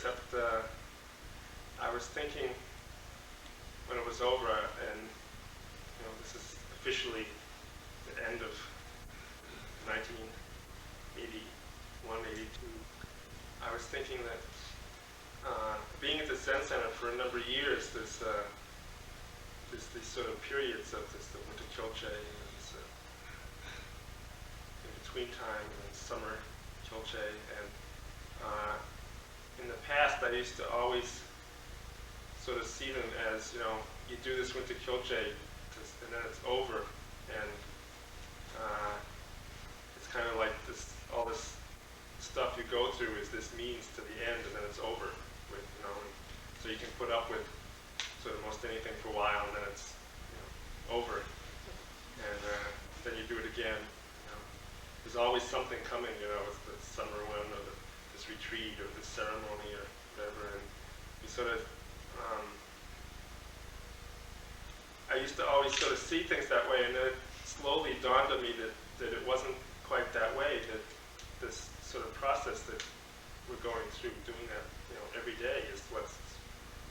except I was thinking when it was over, and this is officially the end of 1981, 82. I was thinking that being at the Zen Center for a number of years, there's these sort of periods of this, the winter KyolChe, and this in-between time, and then summer KyolChe. And in the past, I used to always sort of see them as, you do this winter KyolChe, and then it's over. And it's kind of like all this stuff you go through is this means to the end, and then it's over with, and so you can put up with sort of most anything for a while, and then it's over, and then you do it again. There's always something coming, with the summer one, or this retreat, or this ceremony, or whatever, and you sort of, I used to always sort of see things that way, and then it slowly dawned on me that it wasn't quite that way, that this sort of process that we're going through, doing that, every day is what's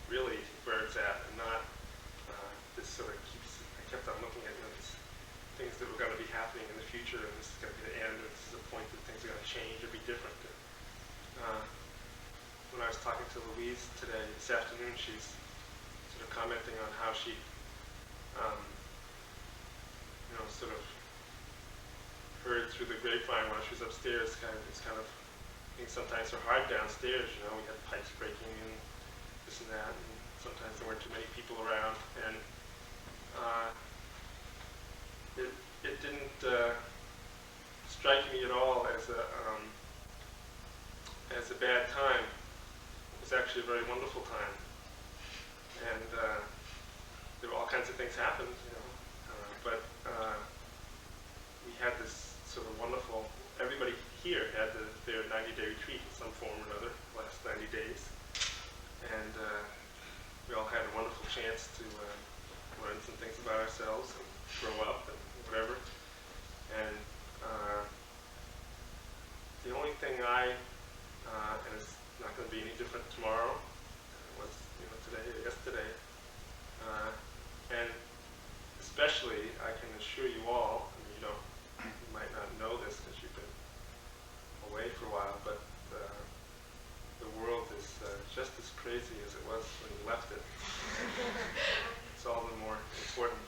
really where it's at, and not this sort of I kept on looking at these things that were going to be happening in the future, and this is going to be the end, or this is a point that things are going to change or be different. When I was talking to Louise this afternoon, she's sort of commenting on how she, sort of heard through the grapevine while she was upstairs, it's kind of, I think sometimes so hard downstairs, we had pipes breaking and this and that, and sometimes there weren't too many people around, and it didn't strike me at all as a bad time. It was actually a very wonderful time, and there were all kinds of things happened, but we had this sort of wonderful, everybody here had their 90-day retreat in some form or another, the last 90 days. And we all had a wonderful chance to learn some things about ourselves and grow up and whatever. And the only thing and it's not going to be any different tomorrow than it was today or yesterday. And especially, I can assure you all, you might not know this because you've been away for a while, but the world is just as crazy as it was when you left it. It's all the more important.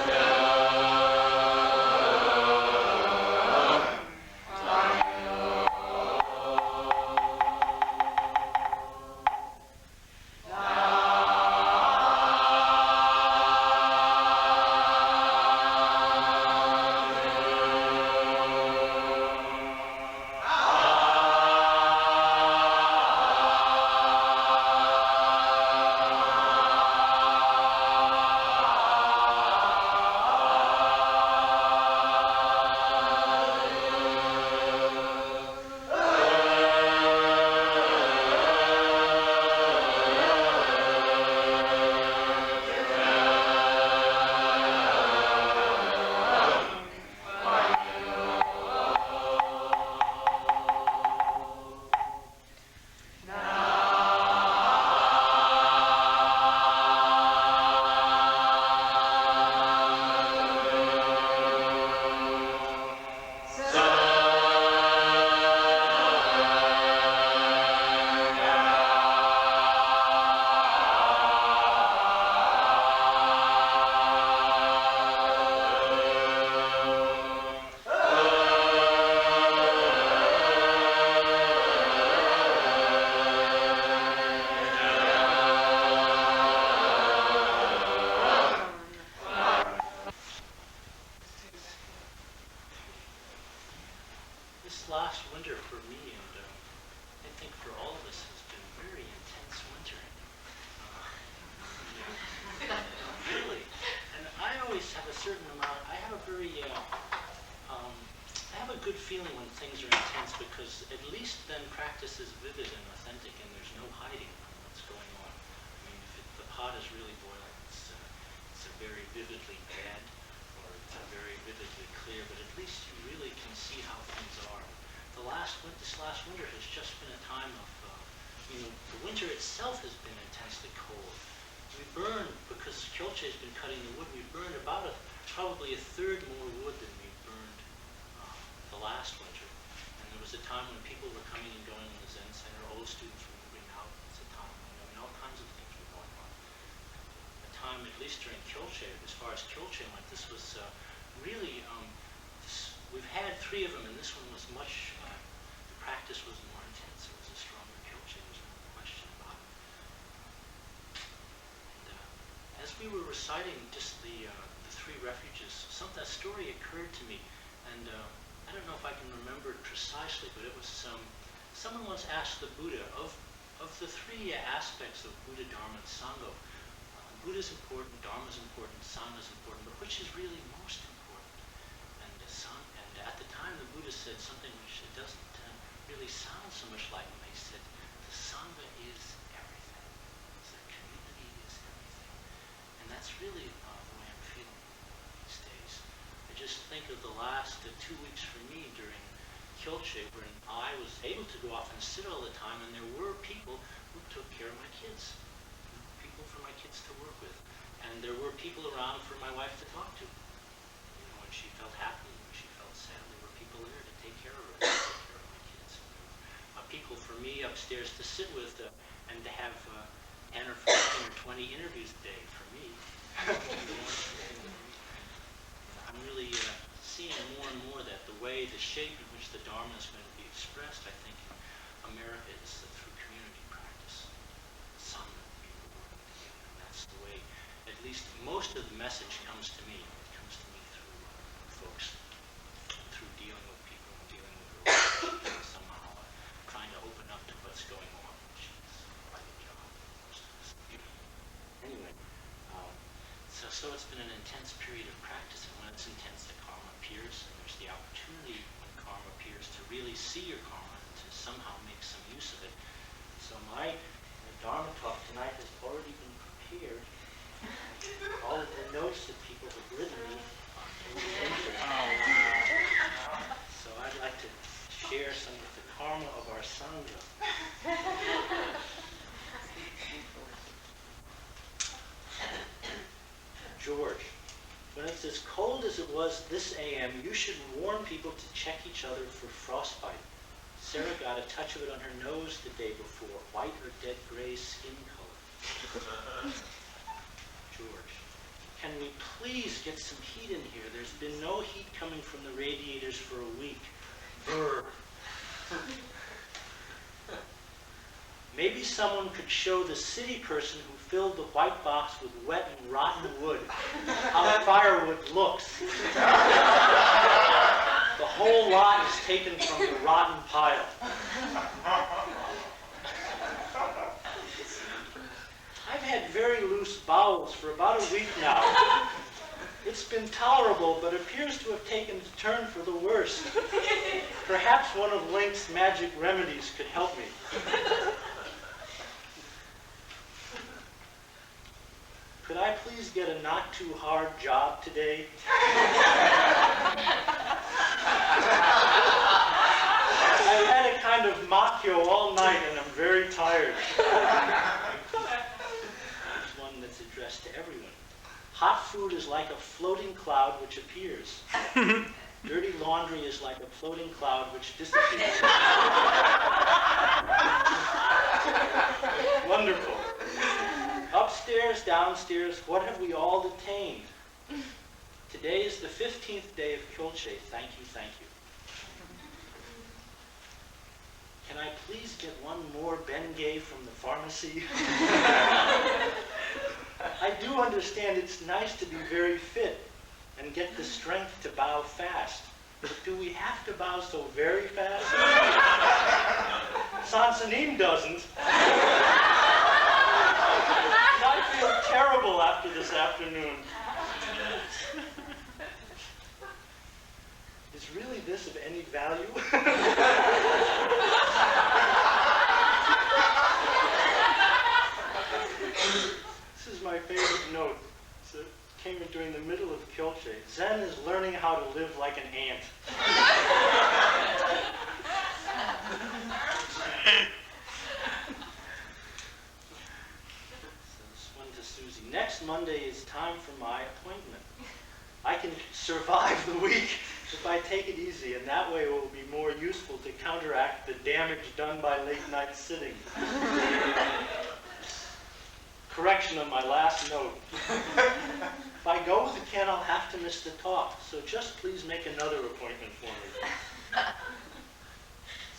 Yeah. good feeling when things are intense, because at least then practice is vivid and authentic and there's no hiding from what's going on. I mean, if the pot is really boiling, it's a very vividly bad, or it's a very vividly clear, but at least you really can see how things are. This last winter has just been a time of, the winter itself has been intensely cold. We burned, because KyolChe has been cutting the wood, we burned about probably a third more wood than we burned the last winter. And there was a time when people were coming and going in the Zen Center, old students were moving out. It's a time when all kinds of things were going on. A time, at least during KyolChe, as far as KyolChe went, this was really, we've had 3 of them, and this one was much, the practice was more intense. It was a stronger KyolChe, there's no question about it. And as we were reciting just the 3 refuges, a story occurred to me, and I don't know if I can remember it precisely, but it was someone once asked the Buddha, of the 3 aspects of Buddha, Dharma, and Sangha, Buddha's important, Dharma's important, Sangha's important, but which is really most important? And at the time the Buddha said something which it doesn't really sound so much like him. He said, the Sangha is everything. The community is everything. And that's really the way I'm feeling these days. I just think of the last 2 weeks for me during KyolChe, when I was able to go off and sit all the time, and there were people who took care of my kids, people for my kids to work with, and there were people around for my wife to talk to. When she felt happy, when she felt sad, there were people there to take care of her, to take care of my kids. People for me upstairs to sit with, and to have 10 or 15 or 20 interviews a day for me. I'm really seeing more and more that the shape in which the Dharma is going to be expressed, I think, in America is through community practice. Sangha, people working together. And that's the way, at least most of the message comes to me. It comes to me through folks, through dealing with people, dealing with relationships, somehow trying to open up to what's going on, which is quite a job for most of us. Anyway, so it's been an intense period of practice, and when it's intense, the karma appears, and there's the opportunity when karma appears to really see your karma and to somehow make some use of it. So my Dharma talk tonight has already been prepared. All of the notes that people have written me. So I'd like to share some of the karma of our Sangha. George, when it's as cold as it was this AM, you should warn people to check each other for frostbite. Sarah got a touch of it on her nose the day before, white or dead gray skin color. George, can we please get some heat in here? There's been no heat coming from the radiators for a week. Brr. Maybe someone could show the city person who filled the white box with wet and rotten wood how firewood looks. The whole lot is taken from the rotten pile. I've had very loose bowels for about a week now. It's been tolerable, but appears to have taken a turn for the worse. Perhaps one of Linc's magic remedies could help me. Could I please get a not too hard job today? I've had a kind of makyo all night and I'm very tired. There's one that's addressed to everyone. Hot food is like a floating cloud which appears. Dirty laundry is like a floating cloud which disappears. Wonderful. Upstairs, downstairs, what have we all attained? Today is the 15th day of KyolChe. Thank you, thank you. Can I please get one more Bengay from the pharmacy? I do understand it's nice to be very fit and get the strength to bow fast. But do we have to bow so very fast? Sansanim doesn't. I feel terrible after this afternoon. Is is really this of any value? This is my favorite note. So it came in during the middle of KyolChe. Zen is learning how to live like an ant. Next Monday is time for my appointment. I can survive the week if I take it easy, and that way it will be more useful to counteract the damage done by late night sitting. Correction on my last note. If I go with the Ken, I'll have to miss the talk, so just please make another appointment for me.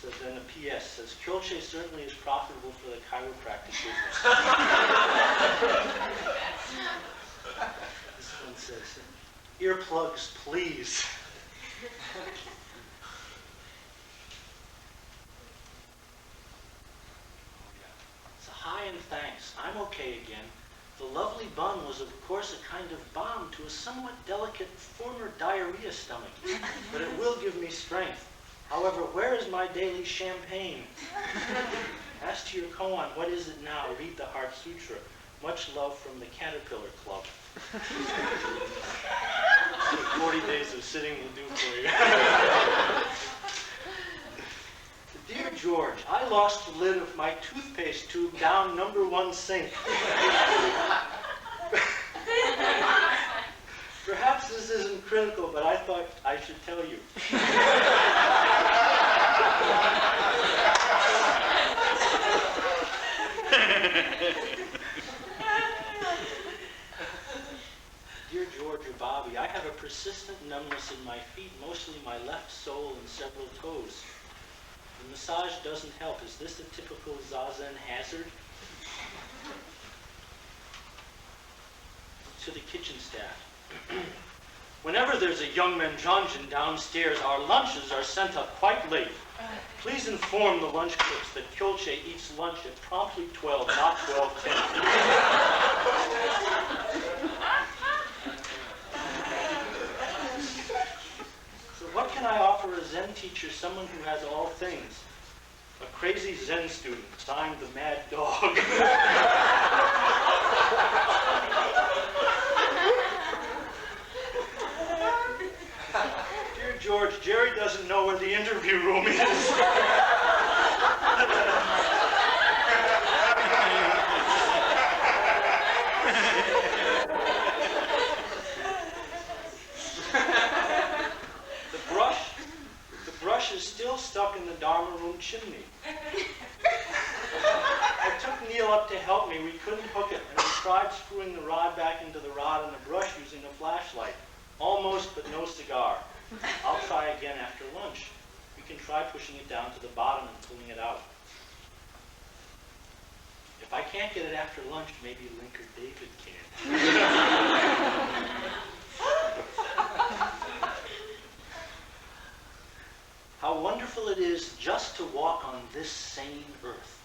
So then a PS says, KyolChe certainly is profitable for the chiropractic business. This one says, earplugs, please. So hi and thanks. I'm okay again. The lovely bun was of course a kind of balm to a somewhat delicate former diarrhea stomach, but it will give me strength. However, where is my daily champagne? Ask to your koan, what is it now? Read the Heart Sutra. Much love from the Caterpillar Club. 40 days of sitting will do for you. Dear George, I lost the lid of my toothpaste tube down #1 sink. Perhaps this isn't critical, but I thought I should tell you. Dear George or Bobby, I have a persistent numbness in my feet, mostly my left sole and several toes. The massage doesn't help. Is this a typical Zazen hazard? To the kitchen staff. Whenever there's a young Menjonjin downstairs, our lunches are sent up quite late. Please inform the lunch cooks that KyolChe eats lunch at promptly 12, not 12:10. So what can I offer a Zen teacher, someone who has all things? A crazy Zen student, signed the Mad Dog. Dear George, Jerry doesn't know where the interview room is. The brush is still stuck in the Dharma room chimney. I took Neil up to help me. We couldn't hook it, and we tried screwing the rod back into the rod and the brush using a flashlight. Almost, but no cigar. I'll try again after lunch. We can try pushing it down to the bottom and pulling it out. If I can't get it after lunch, maybe Linc or David can. How wonderful it is just to walk on this same earth.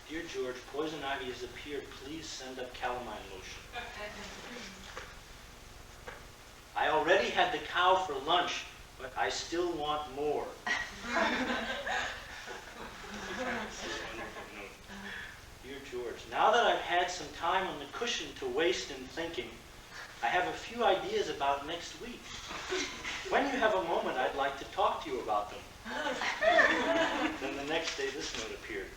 Dear George, poison ivy has appeared. Please send up calamine lotion. I already had the cow for lunch, but I still want more. Dear George, now that I've had some time on the cushion to waste in thinking, I have a few ideas about next week. When you have a moment, I'd like to talk to you about them. Then the next day, this note appeared.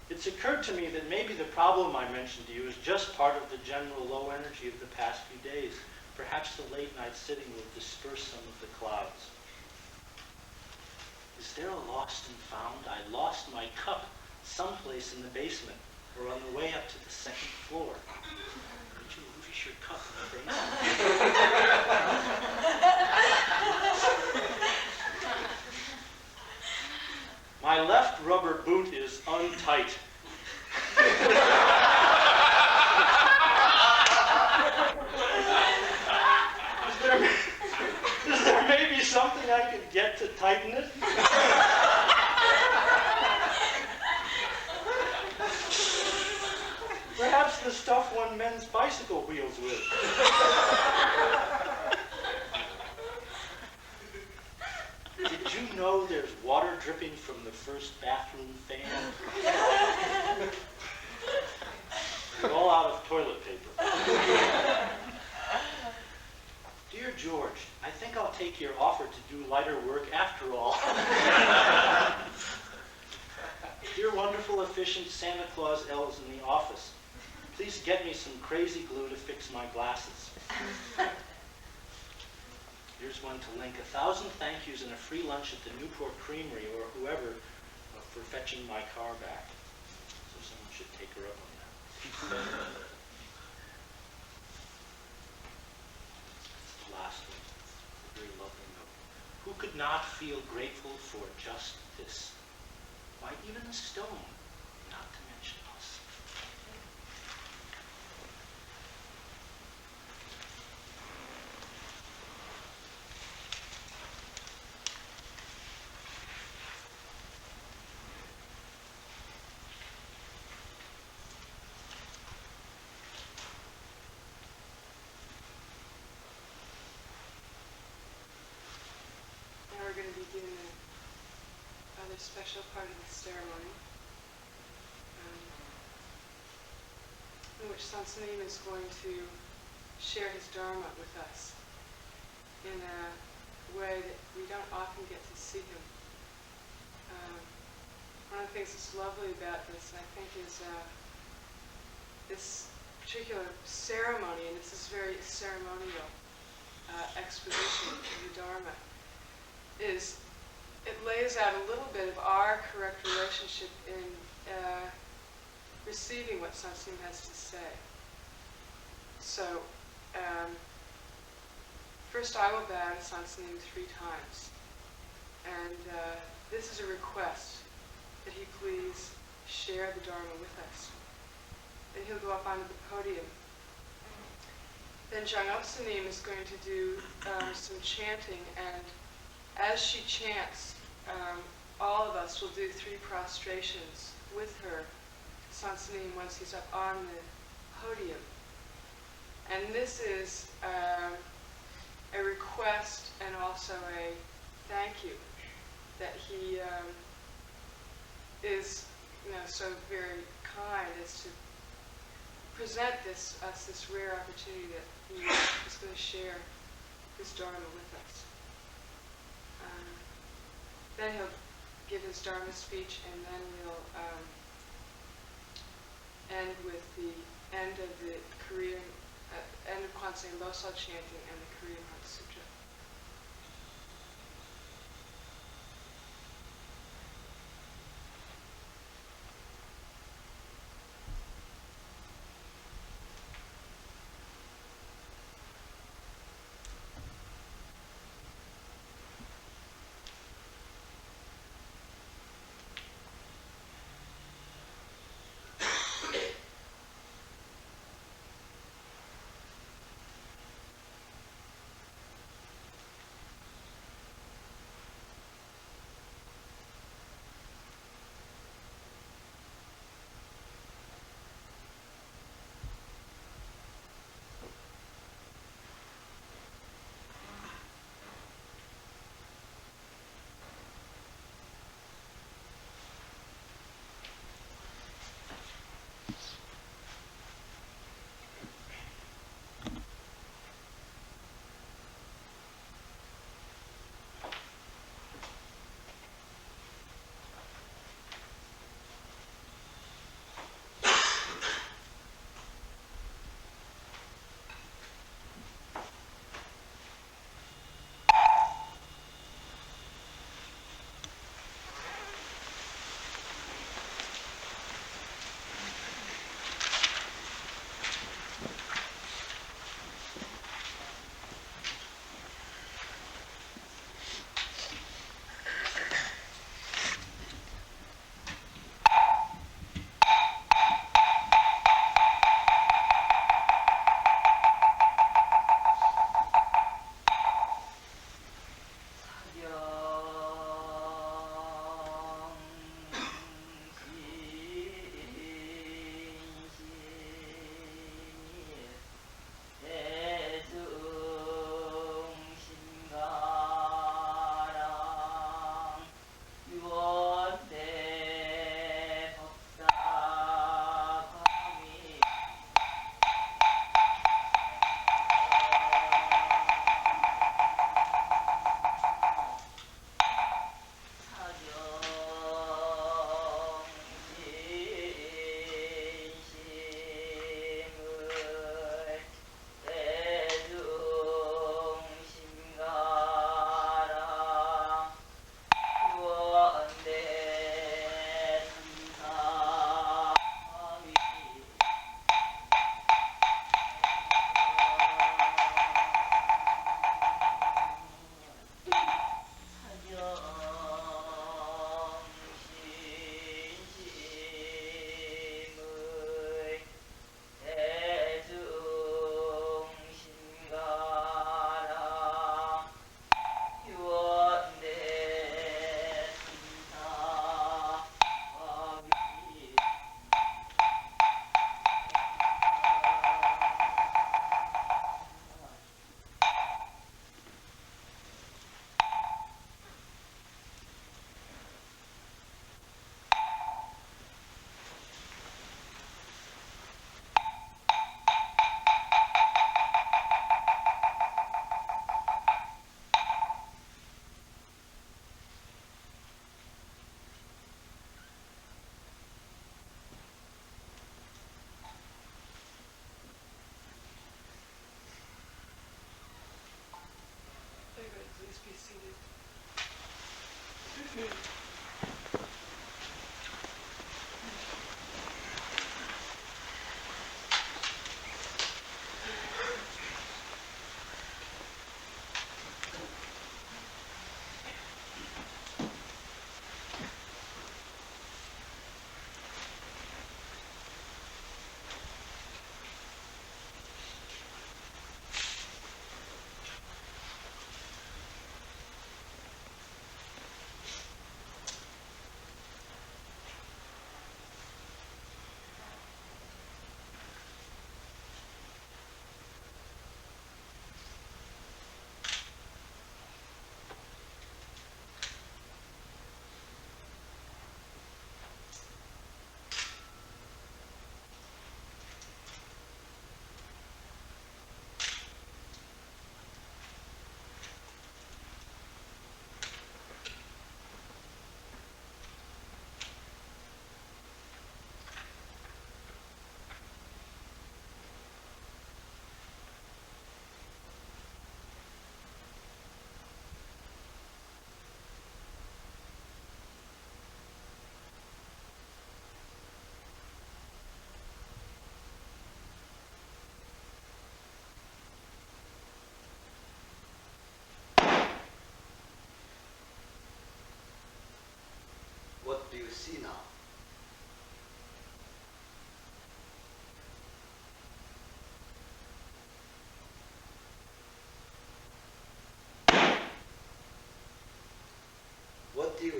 It's occurred to me that maybe the problem I mentioned to you is just part of the general low energy of the past few days. Perhaps the late night sitting will disperse some of the clouds. Is there a lost and found? I lost my cup someplace in the basement or on the way up to the second floor. Did you lose your cup in the basement? My left rubber boot is untight. Is there maybe something I could get to tighten it? Perhaps the stuff one mends bicycle wheels with. Did you know there's water dripping from the first bathroom fan? We're all out of toilet paper. Dear George, I think I'll take your offer to do lighter work after all. Dear wonderful, efficient Santa Claus elves in the office, please get me some crazy glue to fix my glasses. Here's one to Linc. 1,000 thank yous and a free lunch at the Newport Creamery or whoever for fetching my car back. So someone should take her up on that. The last one, a very lovely note. Who could not feel grateful for just this? Why, even a stone, not to mention us. Now we're going to be doing another special part of the ceremony, in which Seung Sahn is going to share his Dharma with us in a way that we don't often get to see him. One of the things that's lovely about this, I think, is this particular ceremony, and this is very ceremonial exposition of the Dharma, is it lays out a little bit of our correct relationship in receiving what Seung Sahn has to say. So, first I will bow to Seung Sahn 3 times. And this is a request that he please share the Dharma with us. Then he'll go up onto the podium. Then Jang Upsanim is going to do some chanting, and as she chants, all of us will do 3 prostrations with her, Seung Sahn, once he's up on the podium. And this is a request and also a thank you that he is, so very kind as to present us this rare opportunity that he is going to share his Dharma with us. Then he'll give his Dharma speech, and then we'll end with the end of the Korean, end of Kwanzaa Losal chanting and the Korean Heart Sutra.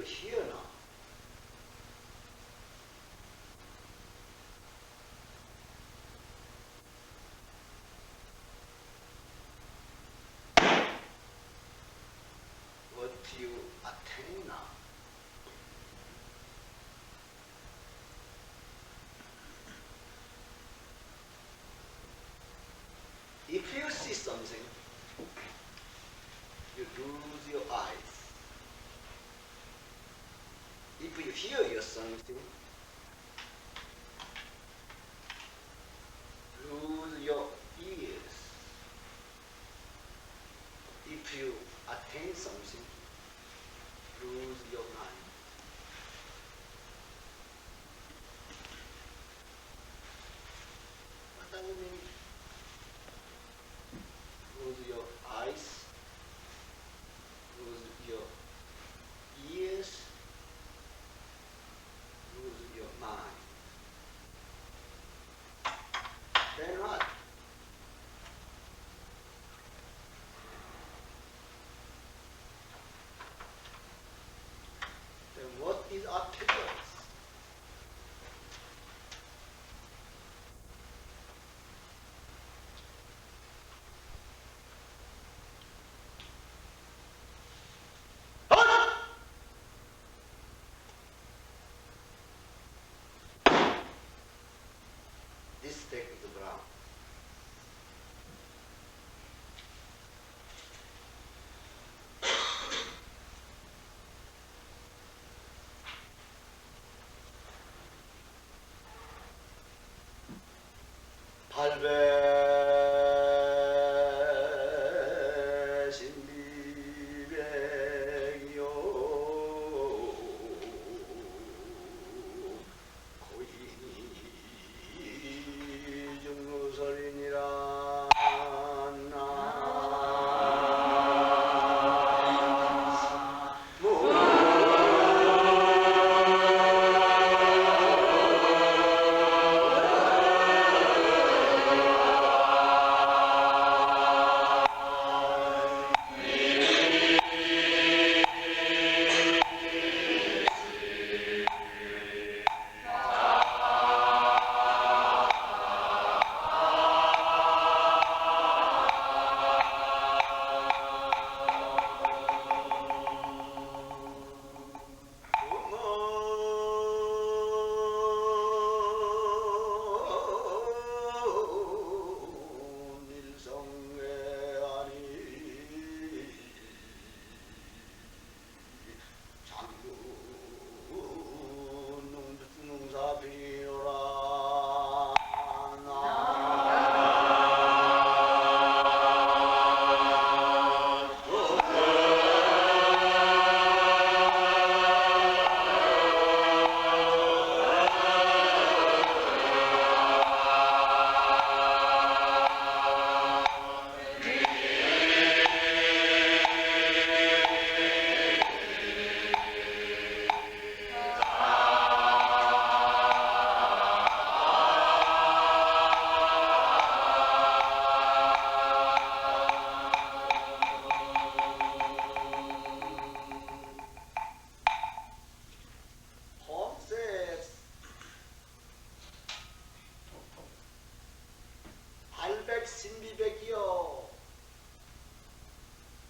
hear now, what you attain now, if you see something, you lose your eyes. If you hear something, lose your ears. If you attain something, lose your mind. What does it mean? Lose your eyes, lose your ears, lose your mind. Then what? Then what is articulate? This takes the ground. 발배신비백이요 고인이 중루설이니라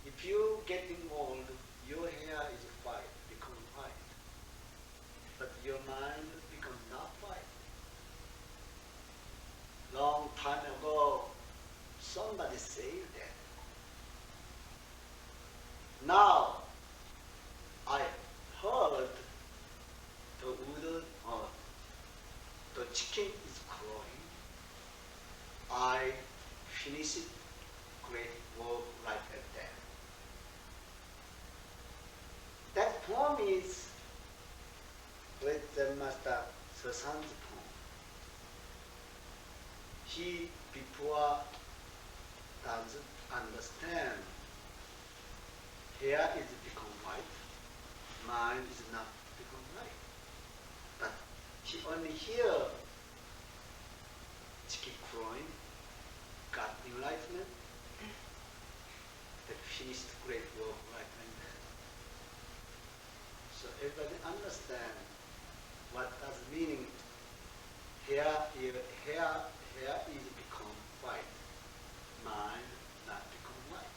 If you getting old, your hair is white, become white. But your mind become not white. Long time ago, somebody said that. Now, I heard the udon, the chicken is growing. I finish it, great work like that. That poem is great Zen Master Seung Sahn's poem. He before doesn't understand. Hair is become white, mind is not become white. But he only hear chicken crowing, got enlightenment, that finished great work like that. So everybody understand what does meaning. Hair is become white. Mind not become white.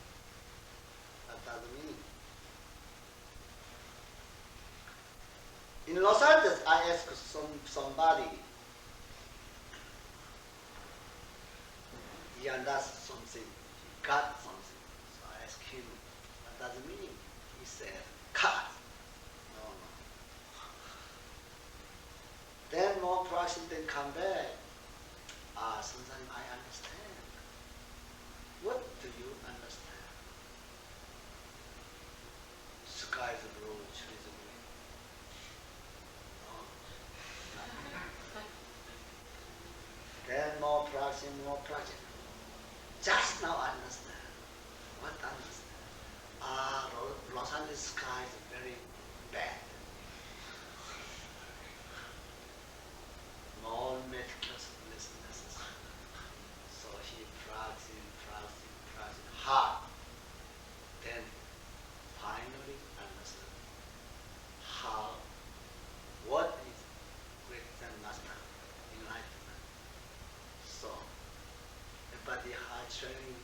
What does meaning? In Los Angeles, I asked somebody. He understood something. He got something. So I asked him, what does it mean? He said, cut. No, no. Then more practice, then come back. Sometimes I understand. What do you understand? Sky is blue, trees are green. No. Then more practice, more practice. Just now I understand. What I understand? Los Angeles sky is very bad. More meticulousness. So he practiced hard. Then finally understood what is great Zen master enlightenment. So everybody had training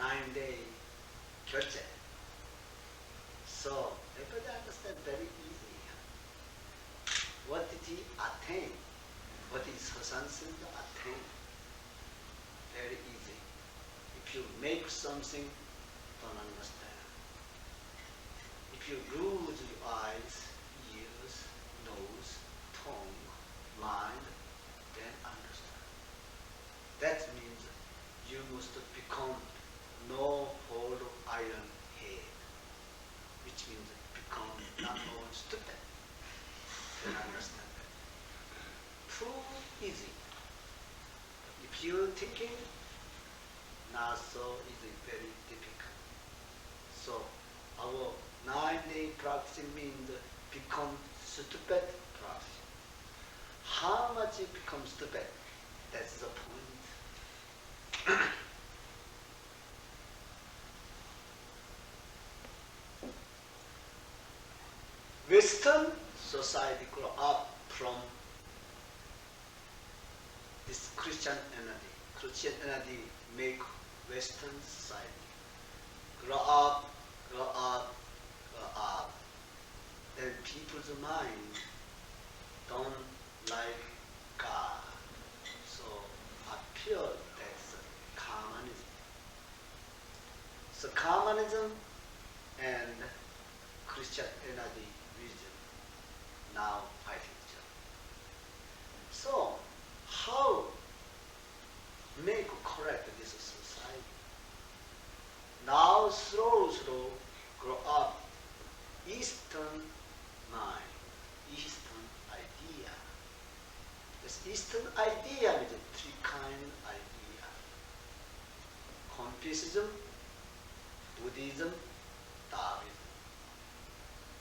9-day KyolChe. So everybody understand very easy. What did he attain? What is Hae Jae Ceremony attain? Very easy. If you make something, don't understand. If you lose your eyes, ears, nose, tongue, mind, then understand. That means you must become no whole iron head, which means become not more stupid. Then understand that. Too easy. If you're thinking, not so easy, very difficult. So our 9-day practice means become stupid practice. How much you become stupid? That's the point. Western society grew up from this Christian energy. Christian energy make Western society grow up. Then people's mind don't like God. So appear that's communism. So communism and Christian energy vision now fighting each other. So how make correct this society? Now slow grow up Eastern mind, Eastern idea. This Eastern idea is a three kind idea. Confucianism, Buddhism, Taoism.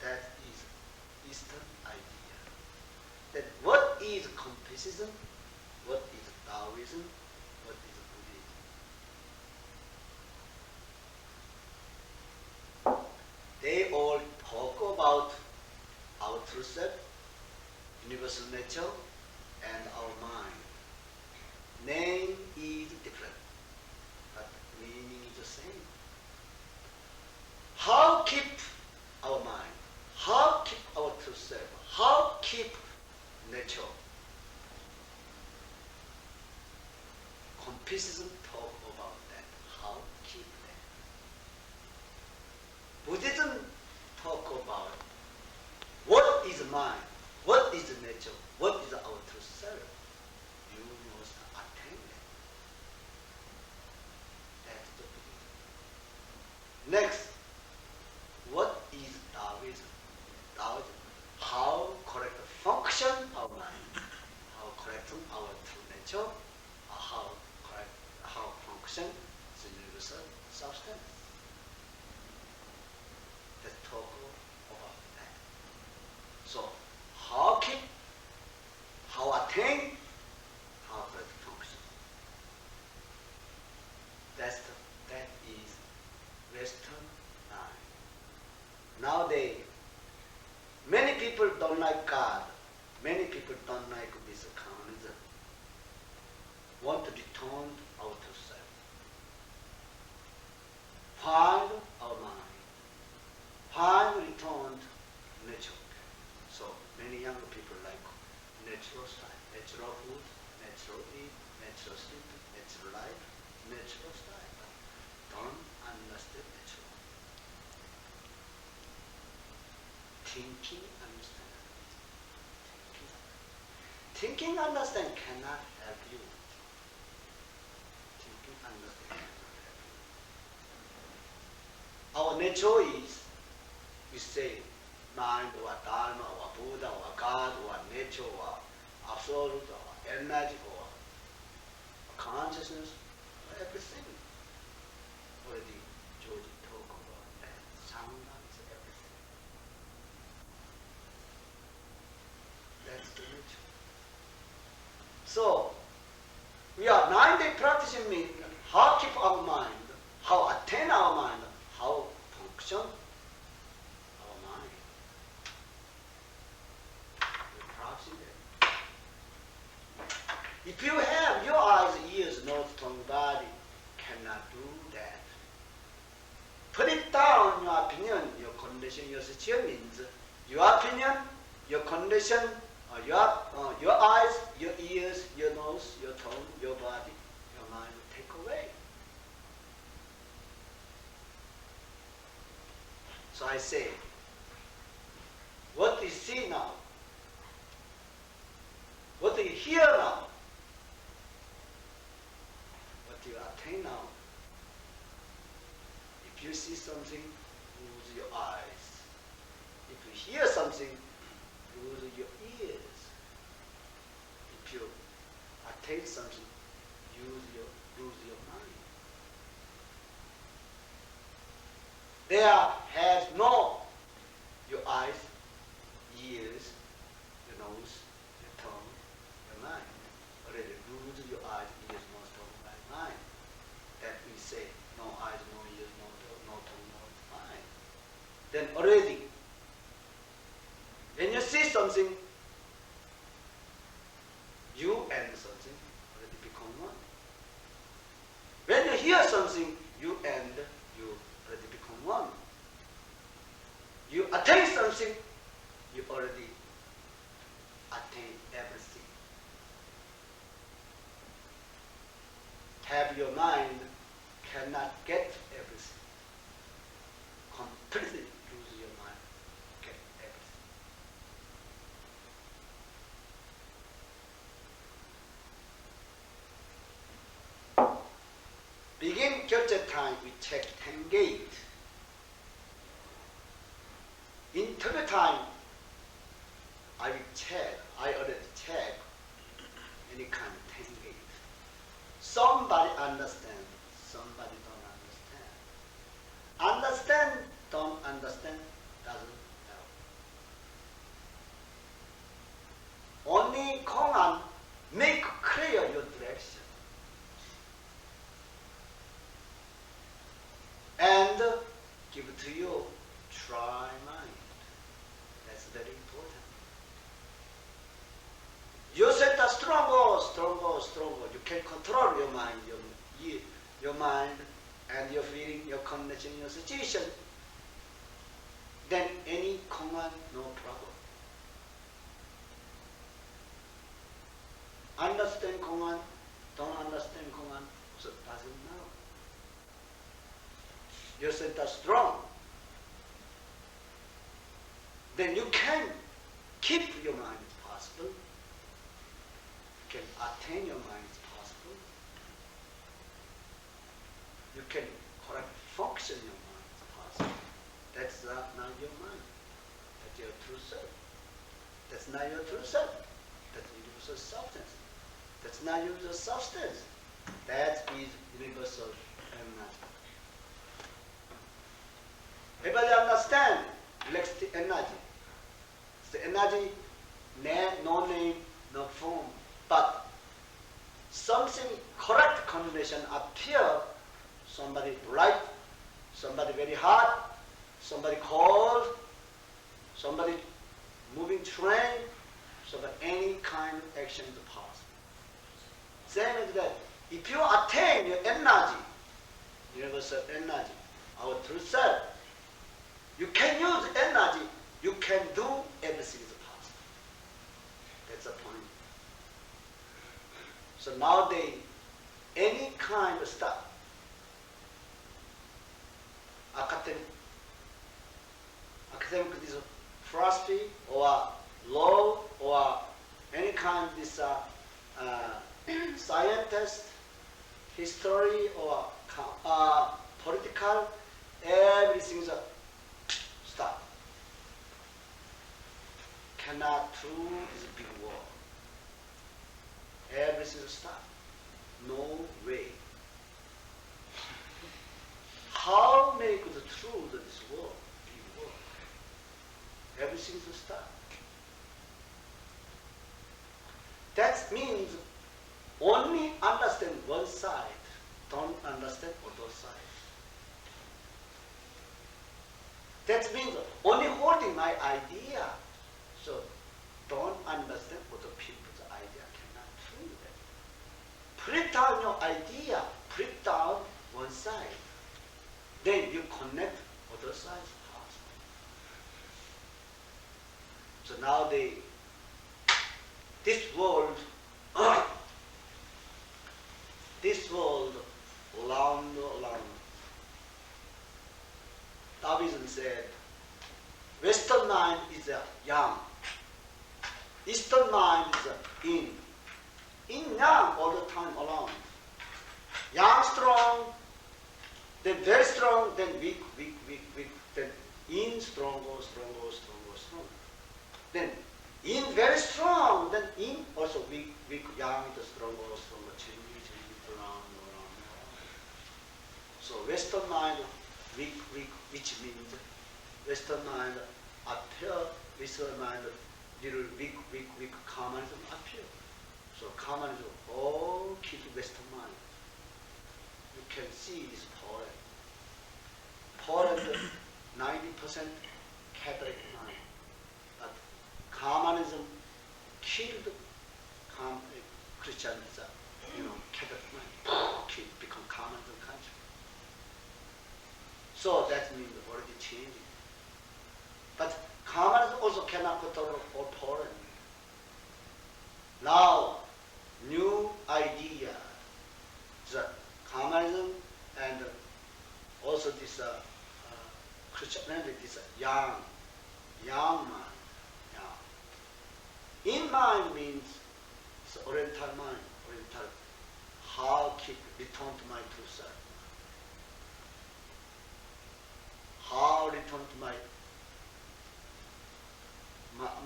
That is Eastern idea. Then what is Confucianism? What is Taoism? What is Buddhism? They all talk about our true self, universal nature, and our mind. Name is different, but meaning is the same. How keep our mind? How keep our true self? How keep nature? Confucianism talk about that. How keep that? Buddhism talk about what is mind, what is nature, what is our true self. You must attain that. That's the Buddhism. Next, what is Taoism? Taoism, how correct function our mind, how correct our true nature, how function the universal substance. Let's talk about that. So, how keep, how attain, how correct function. That is Western mind. Nowadays, don't like this communism, want to return outer self. Find our mind. Find returned nature. So many young people like natural style, natural food, natural eat, natural sleep, natural life, natural style. But don't understand natural. Thinking, understand. Thinking, understand cannot help you. Thinking, understand cannot help you. Our nature is, we say, mind or Dharma or Buddha or God or nature or absolute or energy or consciousness, or everything. Already George talked about that. Sound is everything. That's the nature. So, we are 9-day practicing means how keep our mind, how attain our mind, how function our mind. We practice that. If you have your eyes, ears, nose, tongue, body, cannot do that. Put it down, your opinion, your condition, your situation means your opinion, your condition, your eyes, your ears, your nose, your tongue, your body, your mind will take away. So I say, what do you see now? What do you hear now? What do you attain now? If you see something, use your eyes. If you hear something, use your ears. If you attain something, use your mind. There has no your eyes, ears, your nose, your tongue, your mind. Already lose your eyes, ears, nose, tongue, mind. That we say no eyes, no ears, no tongue, no mind. Then already, when you see something, you and something already become one. When you hear something, you and you already become one. You attain something, you already attain everything. Have your mind cannot get everything. Completely lose your mind, get everything. Begin KyolChe time, we check 10 gate. Interview time, I will check, I already check any kind of 10 gate. Somebody understand, somebody don't understand. Understand, don't understand, doesn't help. Only Kongan make clear your direction. And give to you, try mind. That's very important. You set the stronger, stronger, stronger. You can control your mind, your mind, and your feeling, your connection, your situation. Then any Kongan, no problem. Understand Kongan, don't understand Kongan, so it doesn't matter. Your center strong. Then you can keep your mind as possible. You can attain your mind as possible. You can correct function your mind as possible. That's not your mind. That's your true self. That's not your true self. That's universal substance. That's not universal substance. That is universal energy. Everybody understand electric energy. It's the energy, no name, no form. But something correct combination appear, somebody bright, somebody very hot, somebody cold, somebody moving train, So that any kind of action is possible. Same as that, if you attain your energy, universal energy, our true self, you can use energy, you can do everything is possible. That's the point. So nowadays, any kind of stuff, academic this philosophy or law or any kind of this scientist, history or political, everything is stuff. Cannot do this big war. Everything is stuff. No way. How make the truth of this world be work? Everything is a stuff. That means only understand one side, don't understand other side. That means only holding my idea, so don't understand other people's idea, cannot do that. Put down your idea, put down one side. Then you connect other sides possible. So nowadays, this world, around. Taoism said, Western mind is a yang, Eastern mind is a yin. Yin yang all the time around. Yang strong, then very strong, then weak, then yin stronger. Then yin very strong, then yin also weak, yang is stronger, change around. So Western mind, weak, which means Western mind appear, Western mind little weak, communism appear. So communism all keep Western mind. You can see this Poland 90% Catholic mind. But communism killed Christianism, Catholic mind, become communism country. So that means already changing. But communism also cannot control all Poland. Now, new idea, the communism and also this Christianity, this yang mind. In mind means it's Oriental mind, how keep return to my true self. How return to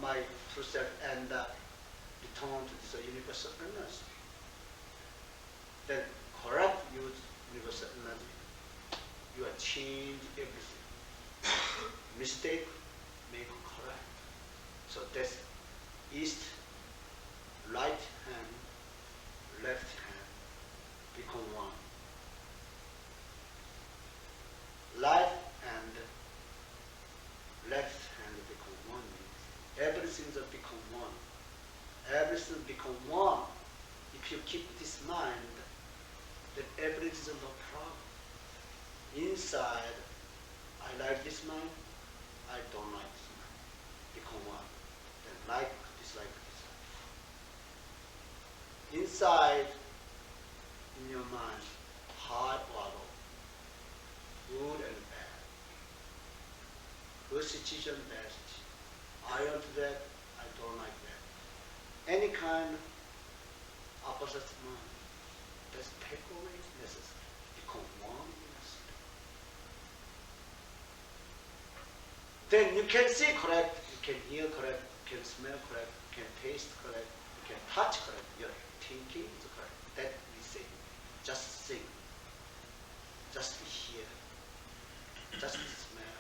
my true self and return to this universal energy. Then correct use universal energy. You are change everything. Mistake, make correct. So that's east, right hand, left hand become one. Right and left hand become one means everything will become one. Everything become one. If you keep this mind, then everything is no problem. Inside, I like this mind, I don't like this mind. Become one. Then like this. Inside, in your mind, hard or low, good and bad. Good situation, bad situation. I want that, I don't like that. Any kind of opposite mind, just take away necessary. Become one necessary. Then you can see correct, you can hear correct, you can smell correct, you can taste correct, you can touch correct, your thinking is correct. That we say. Just sing, just hear, just smell,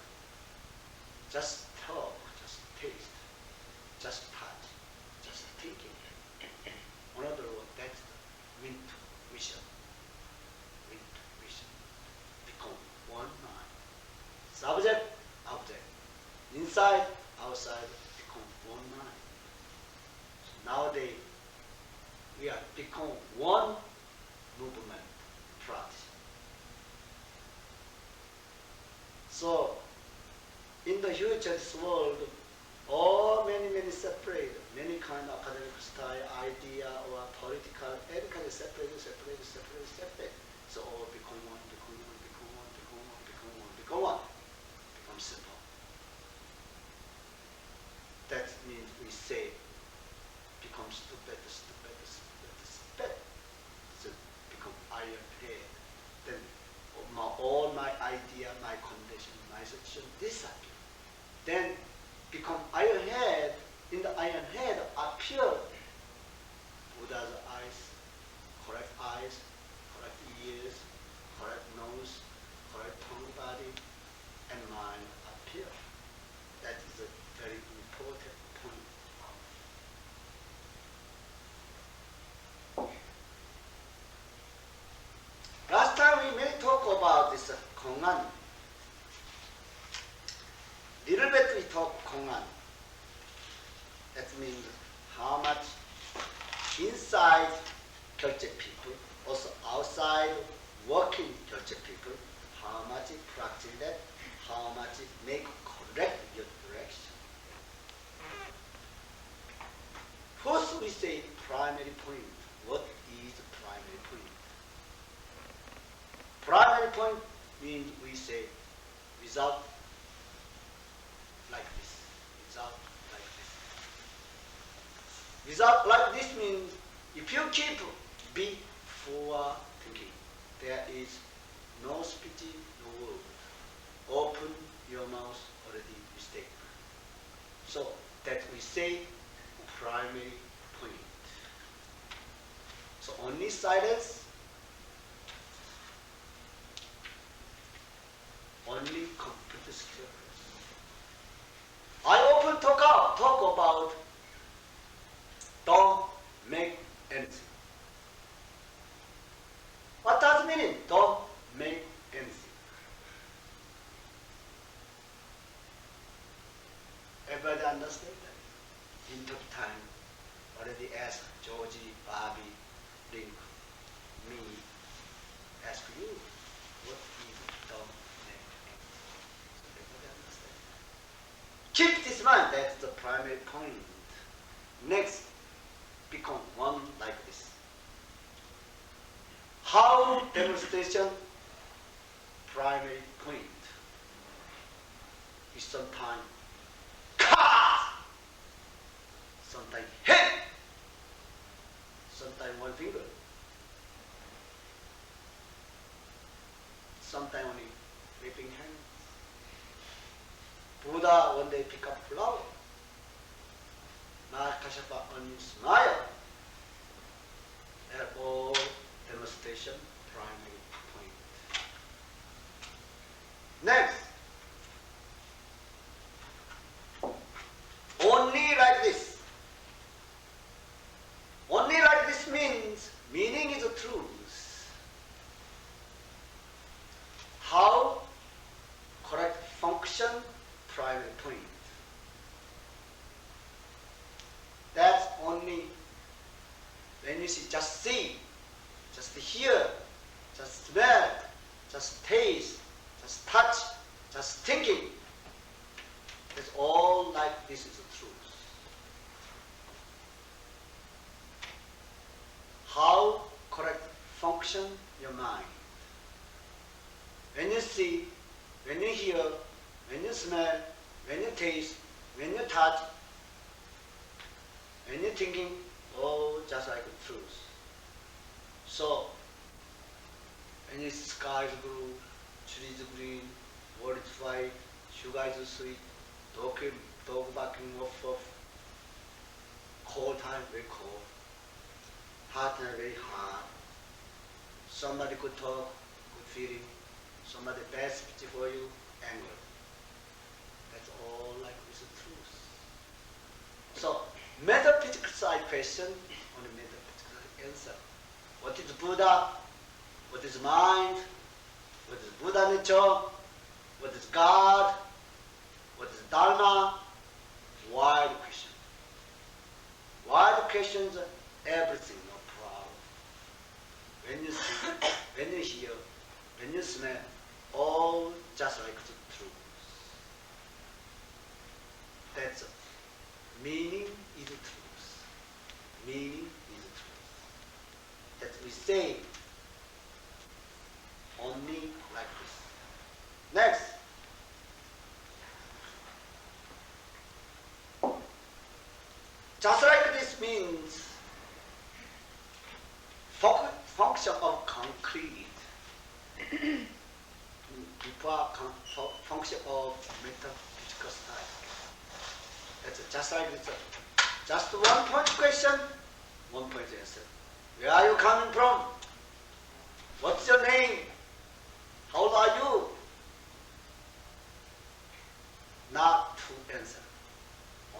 just talk, just taste, just touch, just thinking. In other words, that's the intuition. Become one mind. Subject, object. Inside, outside, become one mind. we are become one movement practice. So, in the huge world, all many separate, many kind of academic style, idea, or political, any kind of separate. So all become one, become simple. That means we say, become stupid. So become iron head. Then all my idea, my condition, my situation disappear. Then become iron head. In the iron head appear Buddha's eyes, correct ears, correct nose, correct tongue, body, and mind appear. That is a very important point. Last time we may talk about this Kongan. Little bit we talk Kongan. That means how much inside KyolChe people, also outside working KyolChe people, how much it practice that, how much it make correct your direction. First we say primary point. What is primary point? Primary point means we say result like this. Result like this. Result like this means if you keep be forward thinking, there is no speech, no word. Open your mouth, already mistake. So that we say primary point. So only silence, only complete stillness. I often talk about don't make anything. What does it mean? Don't make anything. Everybody understand that? In took time, already asked Georgie, Bobby, Linc, me, ask you, what is don't make anything? So everybody understand. Keep this in mind, that's the primary point. Next, become one like this. How demonstration primary point is sometimes ka, sometimes head, sometimes one finger, sometimes only clapping hands. Buddha one day pick up flower. Mahakashapa only smile. They're all demonstration primary point. Next, only like this. Only like this means meaning is a truth. How correct function primary point. That's only when you see, just hear, just smell, just taste, just touch, just thinking. It's all like this is the truth. How correct function your mind. When you see, when you hear, when you smell, when you taste, when you touch, when you're thinking, oh, just like the truth. So, when the sky is blue, trees green, world is white, sugar is sweet, dog barking off, cold time very cold, hot time very hot. Somebody could talk, good feeling, somebody bad speech for you, anger. That's all like this is truth. So, metaphysical side question, only metaphysical answer. What is Buddha? What is mind? What is Buddha nature? What is God? What is Dharma? Wide question. Wide questions, everything, no when you see, when you hear, when you smell, all just like the truth. That's meaning is the truth. Meaning is the truth. That we say only like this. Next. Just like this means function of concrete before function of metaphysical style. That's just like this. Just 1 point question, 1 point answer. Where are you coming from? What's your name? How old are you? Not to answer.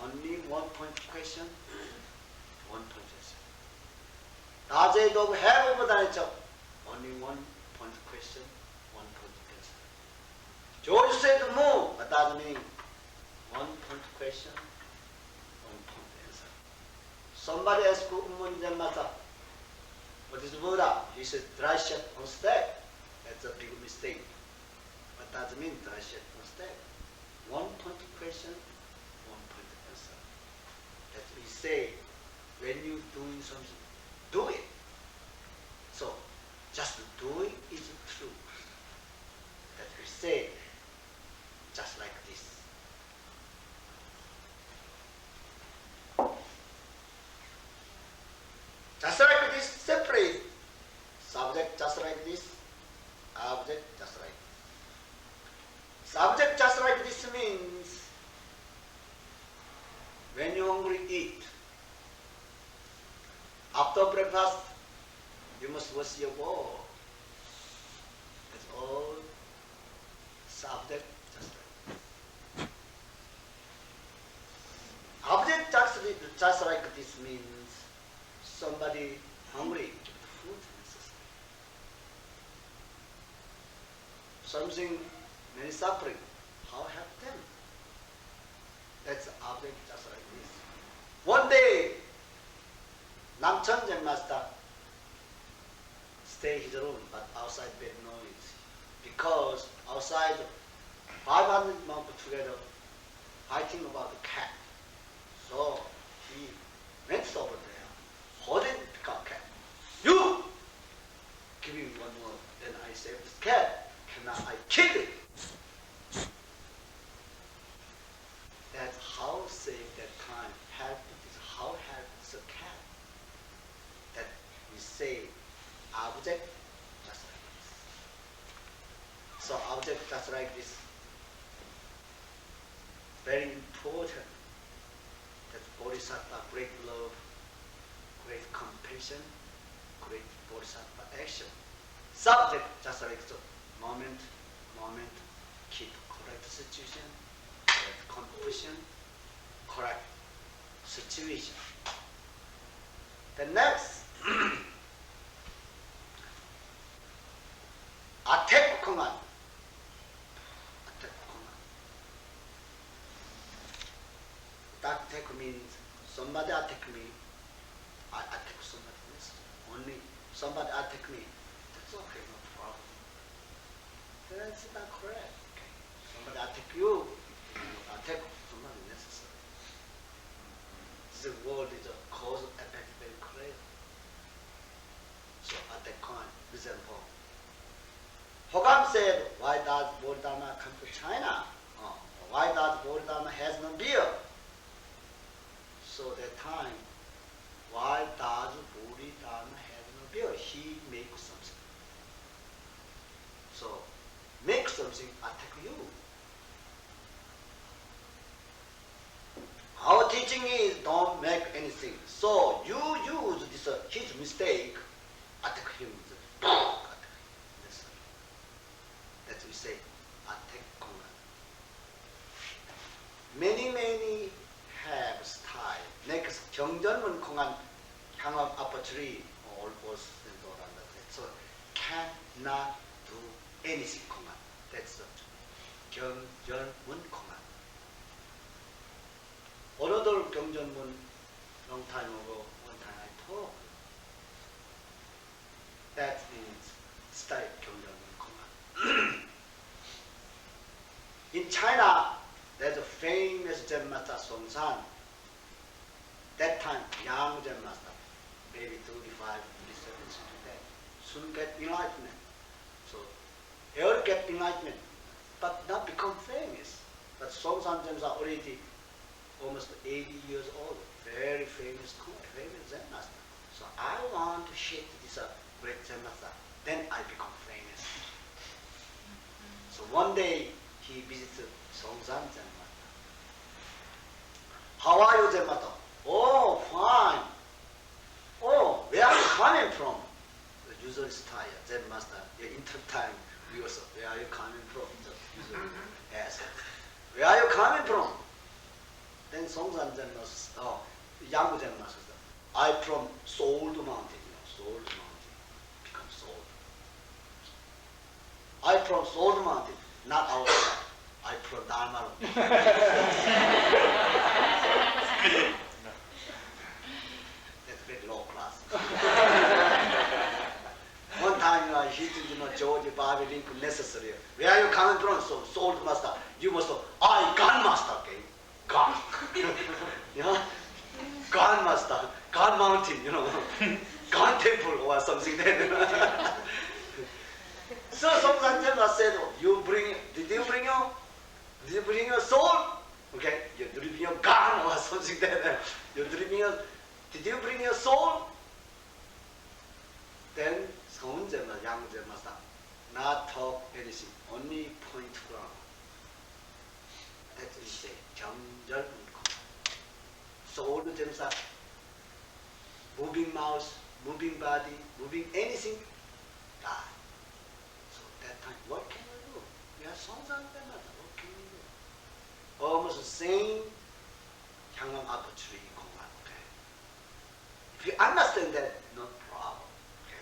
Only 1 point question, 1 point answer. 낮에 너 해보고 다녔죠? Only 1 point question, 1 point answer. George said move. What does it mean? 1 point question, 1 point answer. Somebody asked Zen Maser, what is Buddha? He said dry shit on step. That's a big mistake. What does it mean dry shit on step? 1 point question, 1 point answer. That we say when you doing something, do it. So just doing is true. That we say just like this. Just like this, separate. Subject just like this, object just like this. Subject just like this means when you're hungry, eat. After breakfast, you must wash your bowl. That's all. Subject just like this. Object just like this means somebody hungry, food necessary. Something, many suffering, how help them? That's object just like this. One day, Namcheon Zen Master stay his room, but outside bad noise. Because outside 500 monks together fighting about the cat. So he went over there, holding the cat. You! Give me one word, then I save this cat. Cannot I kill it? That's how save that time. Help is how help the cat. That we say object just like this. So object just like this. Very important. That Bodhisattva, great love, great compassion, great Bodhisattva action. Subject just like so. Moment, keep correct situation, correct confusion, correct situation. The next, attack command. Attack means somebody attack me, I attack somebody else. Only somebody attack me, that's okay, no problem. That's not correct. Okay. Somebody attack you, attack somebody necessary. The world is a cause of effect very clear. So attack coin, example. Hogam said, why does Bodhidharma come to China? Why does Bodhidharma has no beard? So that time, why does Bodhidharma have no beard? He makes something. So, make something attack you. Our teaching is don't make anything. So you use this his mistake, attack him. That's we say attack command. Many have style. Next 경전문 공안 강업 opportunity all was so cannot do anything command. That's the 경전문 command. Another 경전문 long time ago, one time I talked that In China, there's a famous Zen Maser Seung Sahn. That time, young Zen Master, maybe 35, 37, something like that, soon get enlightenment. So, he'll get enlightenment, but not become famous. But Seung Sahn Zen are already almost 80 years old, very famous Zen Master. So I want to shape this great Zen Master, then I become famous. So one day, he visited Seung Sahn Zen Master. How are you, Zen Master? Oh, fine. Oh, where are you coming from? The usual style, Zen Master, the intertime, we also, where are you coming from? The usual ask. Where are you coming from? Then Seung Sahn Zen Master, young Zen Master, I'm from Salt Mountain, Salt Mountain, become Salt. I'm from Salt Mountain, not outside. I'm from Dharma. That's very low class. One time I hit George Bobby Lincoln necessary. Where are you coming from? So Salt Master. You must I Gun Master, okay? Gun. Gun Master. Gun Mountain, Gun Temple or something there. So Seung Sahn said, did you bring your soul? Okay, you bring your gun or something there. Did you bring your soul? Then Seung Sahn, young Zen Master, not talk anything, only point ground. That is a 경절. So all the Zen Master, moving mouth, moving body, moving anything, die. So that time, what can we do? We are Seung Sahn Zen Master, what can we do? Almost the same 향한 opportunity. Okay? If you understand that, no problem. Okay?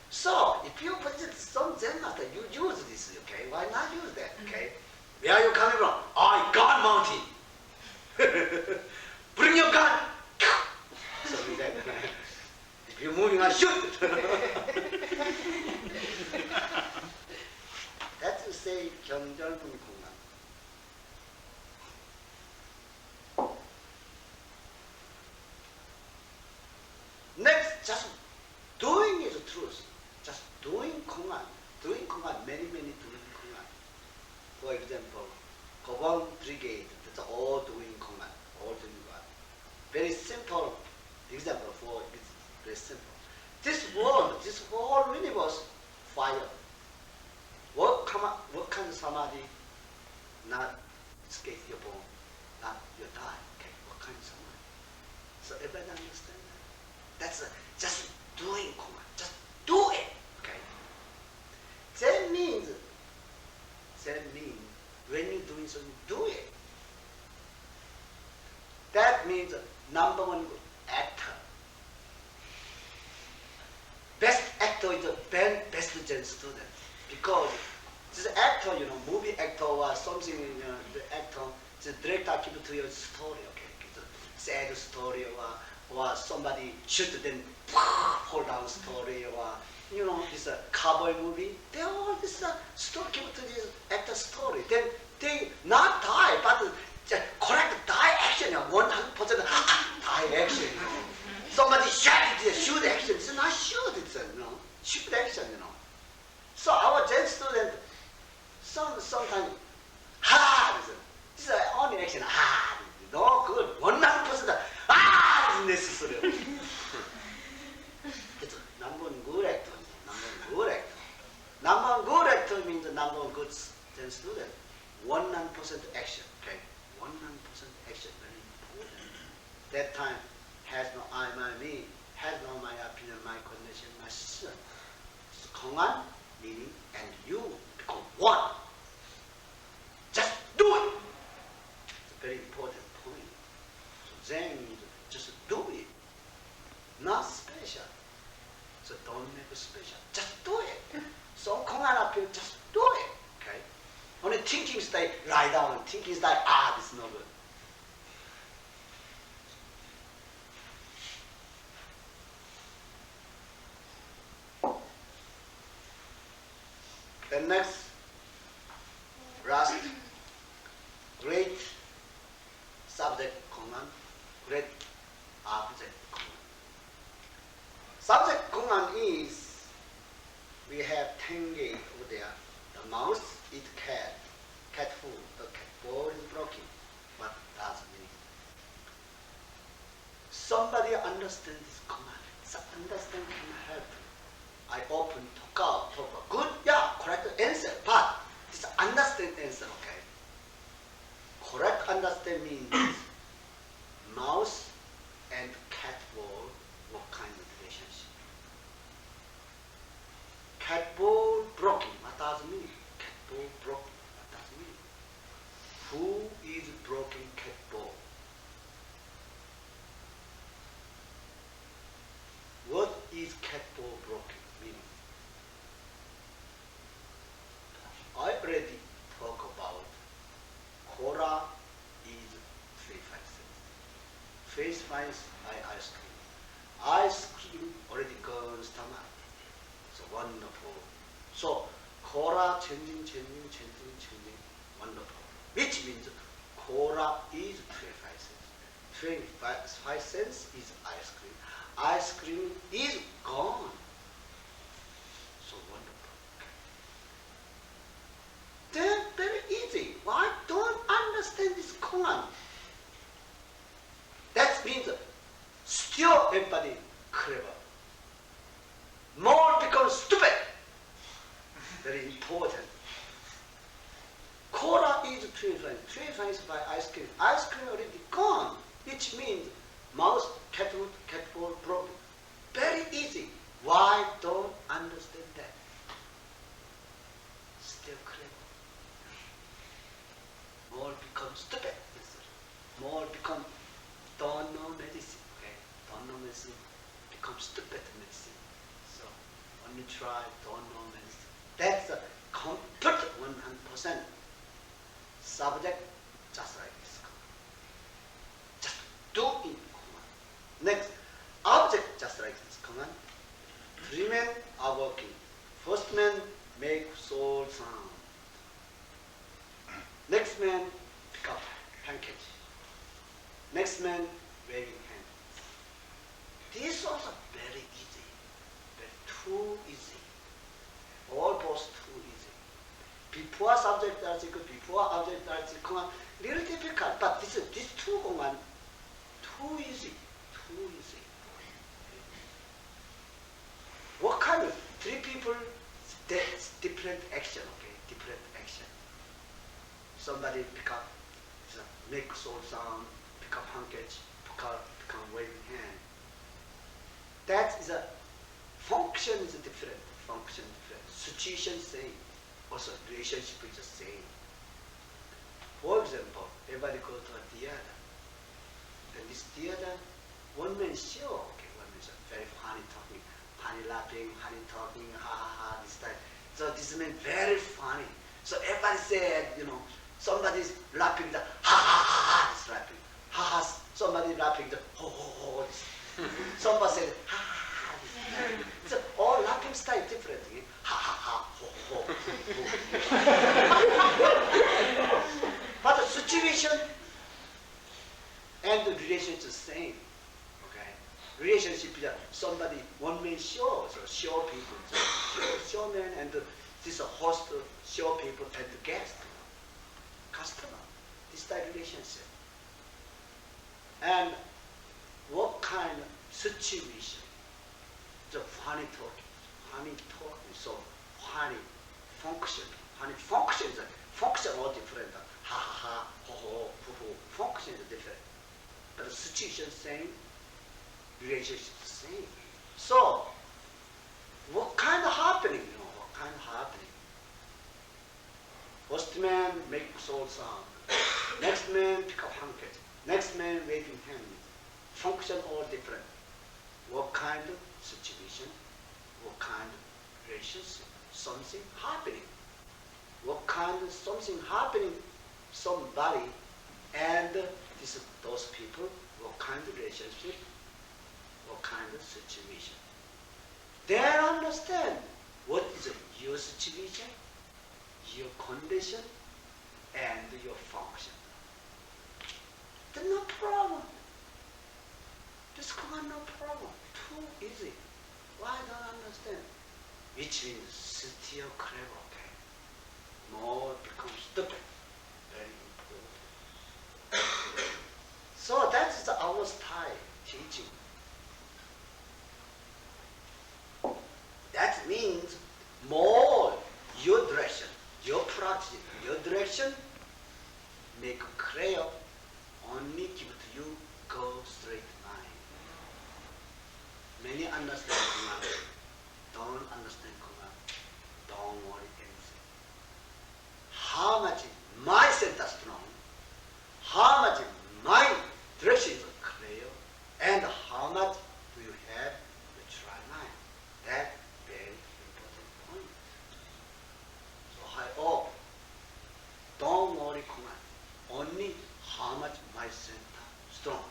So if you visit some Zen Master, you use this, okay? Why not use that? Okay? Where are you coming from? I gun mountain. Bring your gun. So that, if you're moving, I shoot. That's to say 경절분 공간. Next, just doing is truth. Just doing 공간. Doing 공간, many doing 공간. For example, Gobon Brigade, that's all doing 공간, all doing 공간. Very simple example for it, very simple. This world, this whole universe, fire. What kind of samadhi? Not escape your bone, not your die. Okay, what kind of samadhi? So everybody understand that? That's just doing command. Just do it. Okay. That means when you're doing something, do it. That means number one, actor. Best actor is the best Zen student. Because this actor, movie actor or something, the actor, the director give to your story, okay? It's a sad story or somebody shoot then fall down story or, this cowboy movie. They all this story give to this actor story. Then they not die, but correct die action, 100% die action. Somebody shoot action. It's not shoot, it's shoot action, So our Zen student, sometimes, this is only action, no good, 100%, is necessary. It's number one good actor, Number one good actor means the number one good Zen student. 100% action, okay? 100% action, very important. That time has no I, my, me, has no my opinion, my condition, my son. So, kongan, meaning, and you become one. Just do it. It's a very important point. So Zen means just do it. Not special. So don't make it special. Just do it. So kongan appeal, just do it. Okay? Only thinking style, lie down and thinking style, this is no good. The next, last, great subject 공안, great object 공안. Subject 공안 is, we have 10 gate over there. The mouse eat cat, cat food, the cat ball is broken. What does it mean? Somebody understands this command. So understand can help. I often talk about good, yeah, correct answer, but this understand answer, okay? Correct understand means mouse and cat ball, what kind of relationship? Cat ball broken, what does it mean? Cat ball broken, what does it mean? Who is broken cat ball? What is cat ball broken meaning? I already talked about cola is 3 5 cents. Face finds ice cream. Ice cream already gone stomach. So wonderful. So cola changing, wonderful. Which means cola is 25 cents. 25 cents is ice cream. Ice cream is gone. So wonderful. Then very easy. Why don't understand this command? That means still everybody clever. More becomes stupid. Very important. Cola is 25 is by ice cream. Ice cream already gone, which means mouse, cat food, cat ball, broken. Very easy. Why don't understand that? Still clever. More become stupid. More become don't know medicine. Okay, don't know medicine become stupid medicine. So when you try don't know medicine, that's a complete 100% subject, just like this. Just do it. Next, object just like this command. 3 men are working. First man make soul sound. Next man pick up pancake. Next man waving hands. This was very easy, but too easy. Almost too easy. Before subject article, before object article command, really difficult. But this two command, too easy. Too easy. What kind of 3 people, different action, okay, different action. Somebody pick up, make soul sound, pick up handkerchief, pick up waving hand. That is a function is different, function different, situation same, also relationship is the same. For example, everybody go to a theater, and this theater, one man show, okay, one man show, very funny talking, funny laughing, funny talking, ha ha ha, this type. So this man very funny. So everybody said, somebody's laughing, the ha ha ha ha, is laughing. Ha ha, somebody laughing, the ho ho ho, this. Somebody said ha ha ha, this. So all laughing style different. Ha ha ha, ho ho ho. But the situation and the relationship is the same. Relationship is somebody, one man show, so show people, so showman and this host show people and the guest, customer, this type of relationship. And what kind of situation? The funny talking, so funny function all different, ha ha ha, ho ho, ho ho, function is different, but the situation same. Relationship the same. So, what kind of happening? What kind of happening? First man make soul sound. Next man pick up handkerchief. Next man waving hand. Function all different. What kind of situation? What kind of relationship? Something happening. What kind of something happening? Somebody and those people. What kind of relationship? What kind of situation? Then understand what is your situation, your condition, and your function. have no problem. Too easy. Why don't I understand? Which means still clever, okay? More become stupid. Very important. So that is our style teaching. That means more your direction, your practice, your direction, make clear, only give to you, go straight line. Many understand Kumar, don't understand Kumar, don't worry anything. How much my center strong, how much my direction is clear, and how much do you have the try line. That very important point. So I hope, don't worry Kumar, only how much my center strong.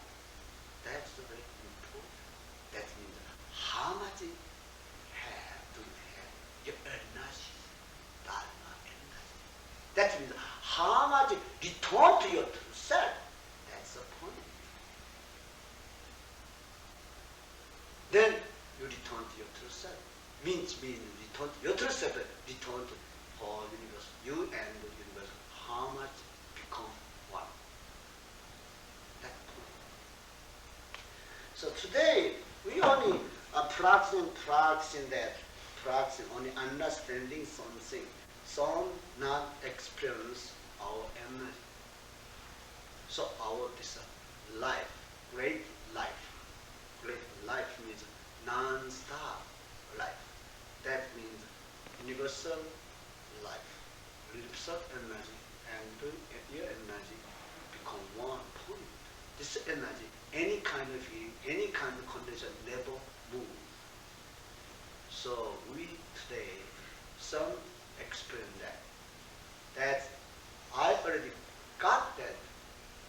That's the very important. That means how much you have to have your energy, Dharma energy. That means how much return to your true self. That's the point. Then you return to your true self. Means return to your true self, return to whole universe. You and the universe, how much become one. That point. So today, we only are practicing that, practicing only understanding something, some not experience our energy. So our this life, great life. Great life means non-stop life. That means universal life. Universal energy and your energy become one point. This energy, any kind of feeling, any kind of condition, never move. So we today, some experience that. That I already got that.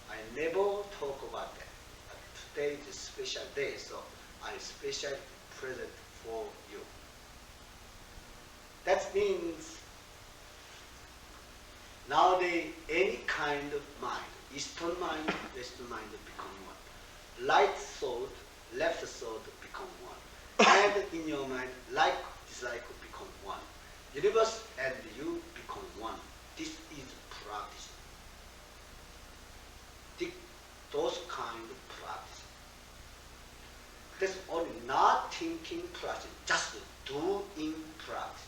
I never talk about that. But today is a special day, so I special present for you. That means nowadays any kind of mind, Eastern mind, Western mind become one. Light thought, left thought become one. And in your mind, like, dislike become one. Universe and you become one. This is practice. Those kind of practice. That's only not thinking practice, just doing practice.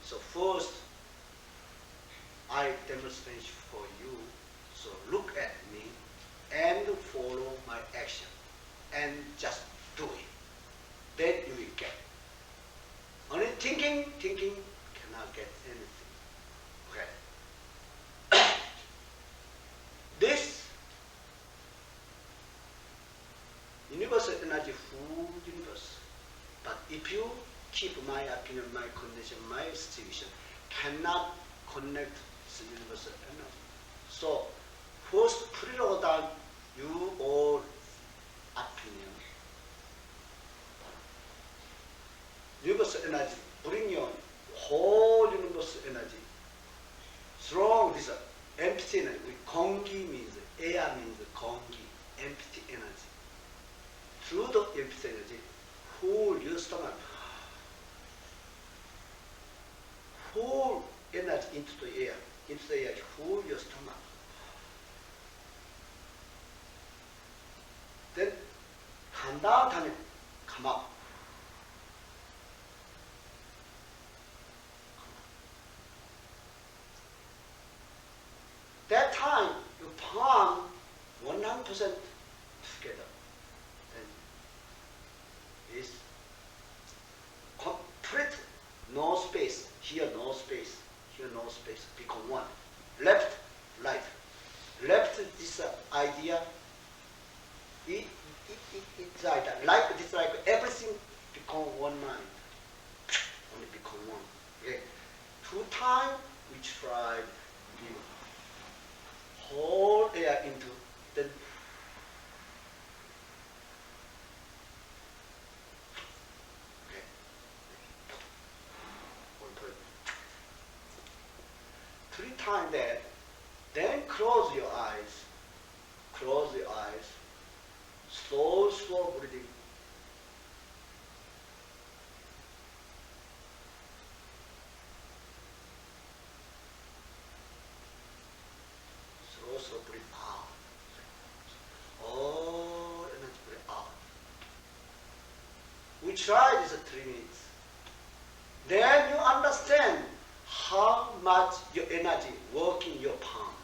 So first, I demonstrate for you. So look at me and follow my action and just do it. Then you will get. Only thinking cannot get anything. Okay. This universal energy, full universe. But if you keep my opinion, my condition, my situation, cannot connect to universal energy. So first put it all down, you all opinion. Universal energy, bring your whole universal energy. Strong this empty energy. Kongi means air means kongi, empty energy. Through the empty energy, hold your stomach. Hold energy into the air. Into the air, hold your stomach. Then come down, come up. That time, you palm 100% together. Then is complete, no space. Here no space, here no space. Become one. Left, right. Left this idea. It's like this, like everything become one mind. Only become one. Okay. 2 times we try give whole air into the okay. 3 times that, then close your eyes, slow breathing. Slow breathe out. All energy breathe out. We try this 3 minutes. Then you understand how much your energy working your palm.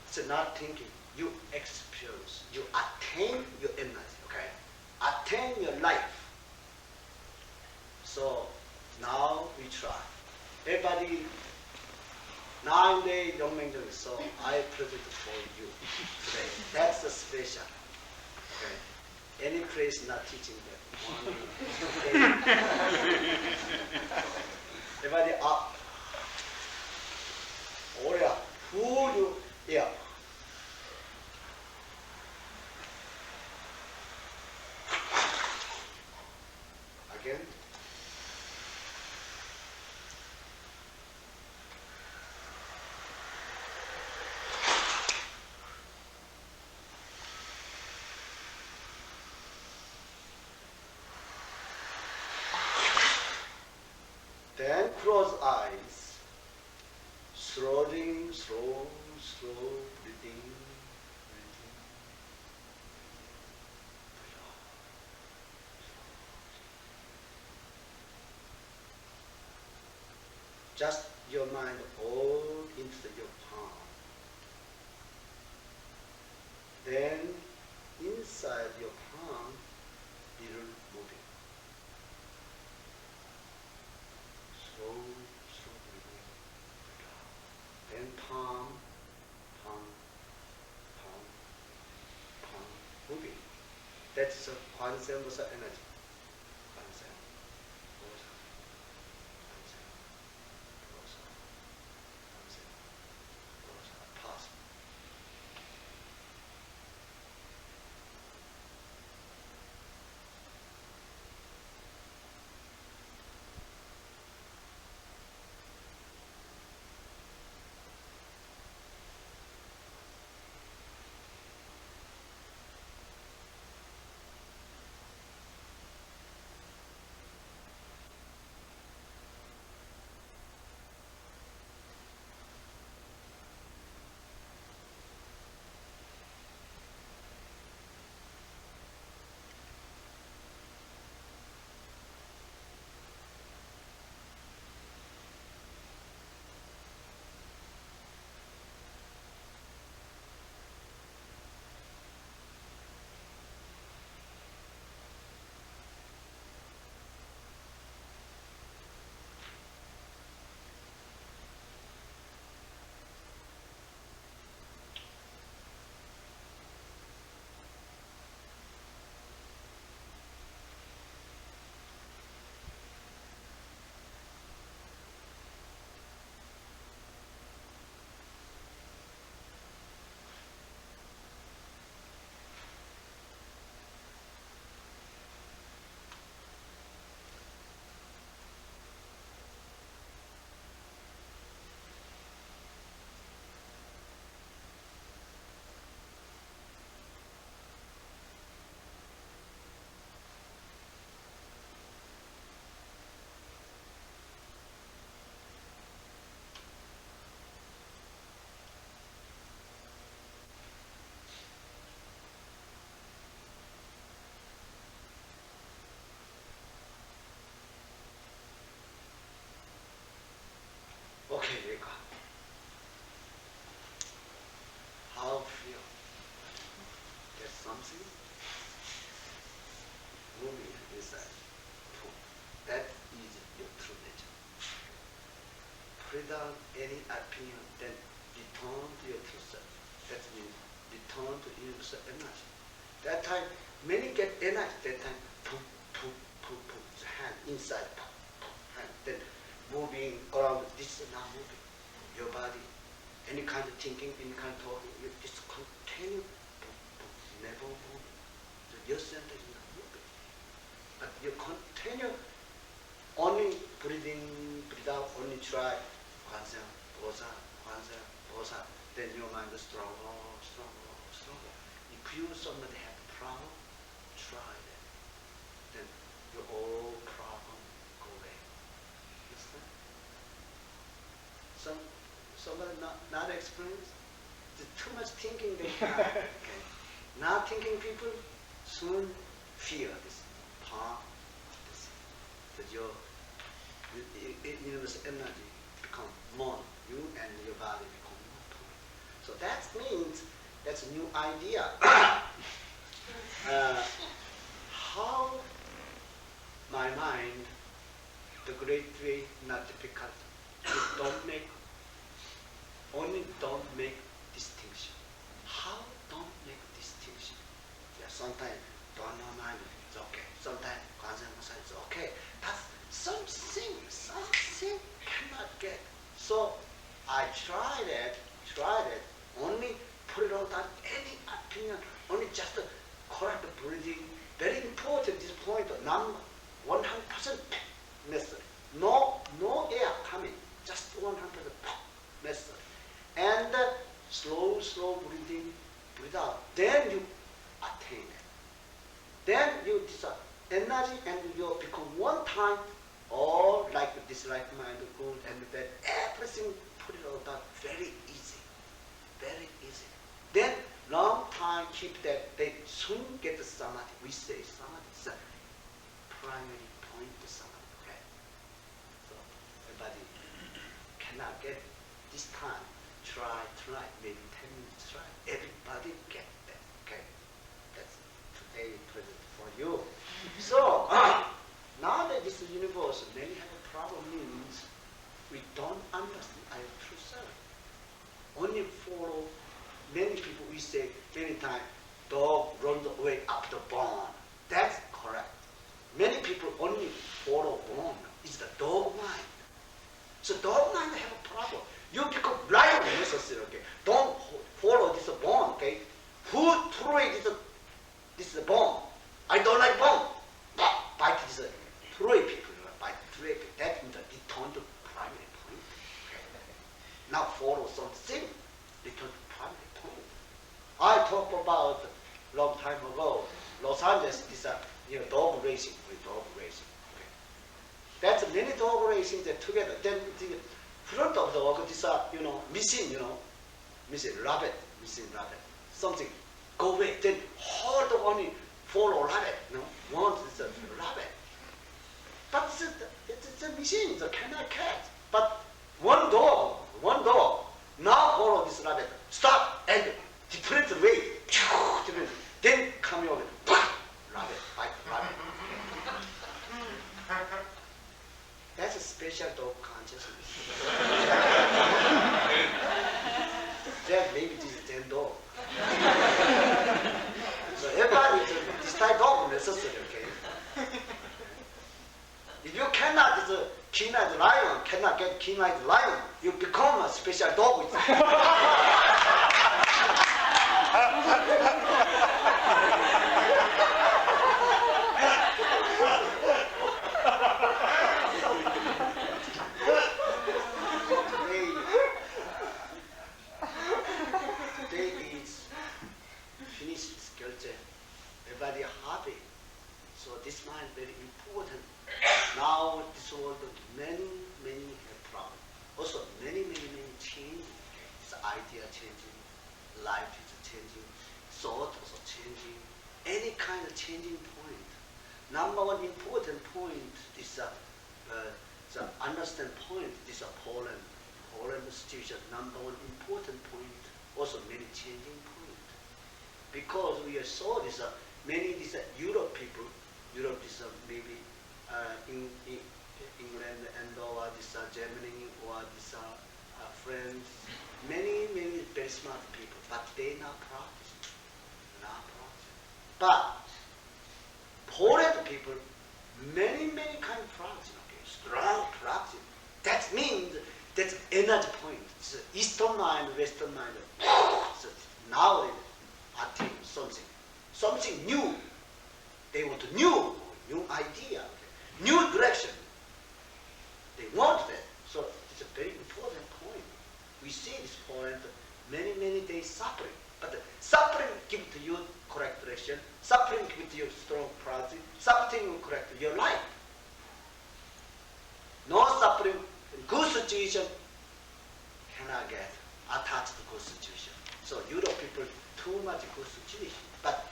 It's not thinking. You experience. You attain your energy. Okay? Attain your life. So now we try. Everybody, 9-day 영맹정. So I present for you today. That's the special. Okay? Any place not teaching that. Everybody up. Oria, who you, yeah. Again. Then close eyes. Slowly, slow breathing. Just your mind all into your palm. Then inside your palm, little moving. Slow breathing. Then palm, moving. That's a Zen Maser energy. Zen. Pause. Okay, we got. How feel? Get something? Moving inside. That is your true nature. Without any opinion, then return to your true self. That means return to universal energy. That time, many get energy. That time, boom, boom, boom, boom. Hand inside, boom, boom, hand. Then moving around. This is not moving. Your body, any kind of thinking, any kind of talking, you just continue, boom, boom, never moving. So your center is not moving. But you continue only breathing, breathe out, only try. Kwanzaa, Bosa, Kwanzaa, Bosa. Then your mind is stronger, stronger, stronger. feel somebody have a problem, try that. Then your all problem go away. Understand? Somebody not experienced? There's too much thinking they have. Okay. Not thinking people soon feel this power, that your universe energy become more, you and your body become more power. So that means that's a new idea. How my mind, the great way, not difficult, only don't make distinction. How don't make distinction? Yeah, sometimes Dharma mind is okay. Sometimes Zen is okay. But something cannot get. So I tried it, only put it on that any opinion, only just correct the breathing. Very important, this point, number 100% method. No air coming, just 100% method. And slow breathing, breathe out. Then you attain it. Then you decide energy and you become one time, all like this right mind, good and bad, everything put it on that very easy. Very easy. Then long time keep that, they soon get the samadhi. We say samadhi is a primary point to samadhi. Okay? So everybody cannot get this time. Try, maybe 10 minutes try. Everybody get that. Okay? That's today present for you. So now that this universe, many have a problem means we don't understand our true self. Only follow. Many people we say many times, dog runs away after bone. That's correct. Many people only follow bone. It's the dog mind. So dog mind have a problem. You become lion necessary. Okay? Don't follow this bone. Okay? Who threw this bone? I don't like bone. Bite this three people. Bite three people. That means return to primary point. Okay? Now follow something. Return to primary point. I talked about long time ago. Los Angeles is dog racing. Dog racing. Okay? That's many dog racing that together. Then the front of the dog is missing rabbit. Something go away. Then hold only follow rabbit. Want is a rabbit. But it's a machine. It cannot catch. But one dog. Now follow this rabbit. Stop and different way. Then come over. Rabbit, bite rabbit. That's a special dog consciousness. That maybe this is Zen dog. So everybody this type dog necessary, okay? If you cannot keen-eyed lion, cannot get keen-eyed lion, you become a special dog with Today is finished KyolChe. Everybody happy. So this mind very important. Now this world many have problems. Also many changing. This idea changing, life is changing, thought also changing. Any kind of changing point. Number one important point is the understand point. This is Poland situation. Number one important point. Also many changing point. Because we saw this many Europe people. Europe is maybe in England and or this Germany or this France. Many very smart people, but they not practice. But Poland people, many kind of practice. Okay, strong practice. That means that's energy point. It's Eastern mind, Western mind. So now they attain something new. They want a new idea, okay? New direction. They want that. So it's a very important point. We see this point, many days suffering. But the suffering gives to you with your strong practice, something will correct your life. No suffering, good situation cannot get attached to good situation. So Europe people too much good situation, but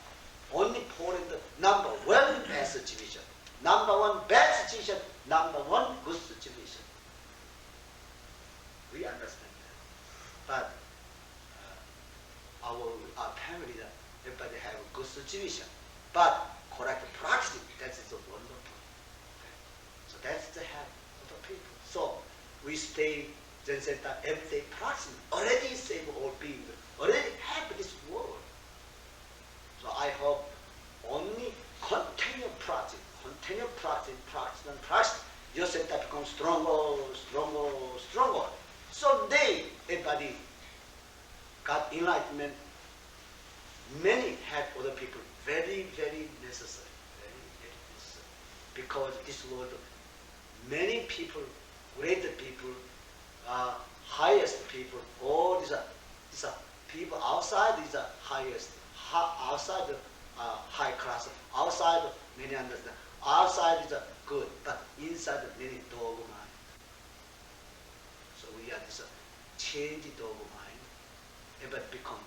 only Poland number one bad situation, number one bad situation, number one good situation. We understand that, but our family, everybody have a good situation, but correct practice, that is wonderful. So that's the help of the people. So we stay Zen Center every day practicing, already save all beings, already help this world. So I hope only continue practice, and practice, your center becomes stronger, stronger, stronger. Someday everybody got enlightenment. Many help other people, very, very necessary, very, very necessary. Because this world, many people, great people, highest people, all these are people outside is the highest, outside the high class, outside many understand, outside is good, but inside many dogma mind. So we are this change dogma mind, but become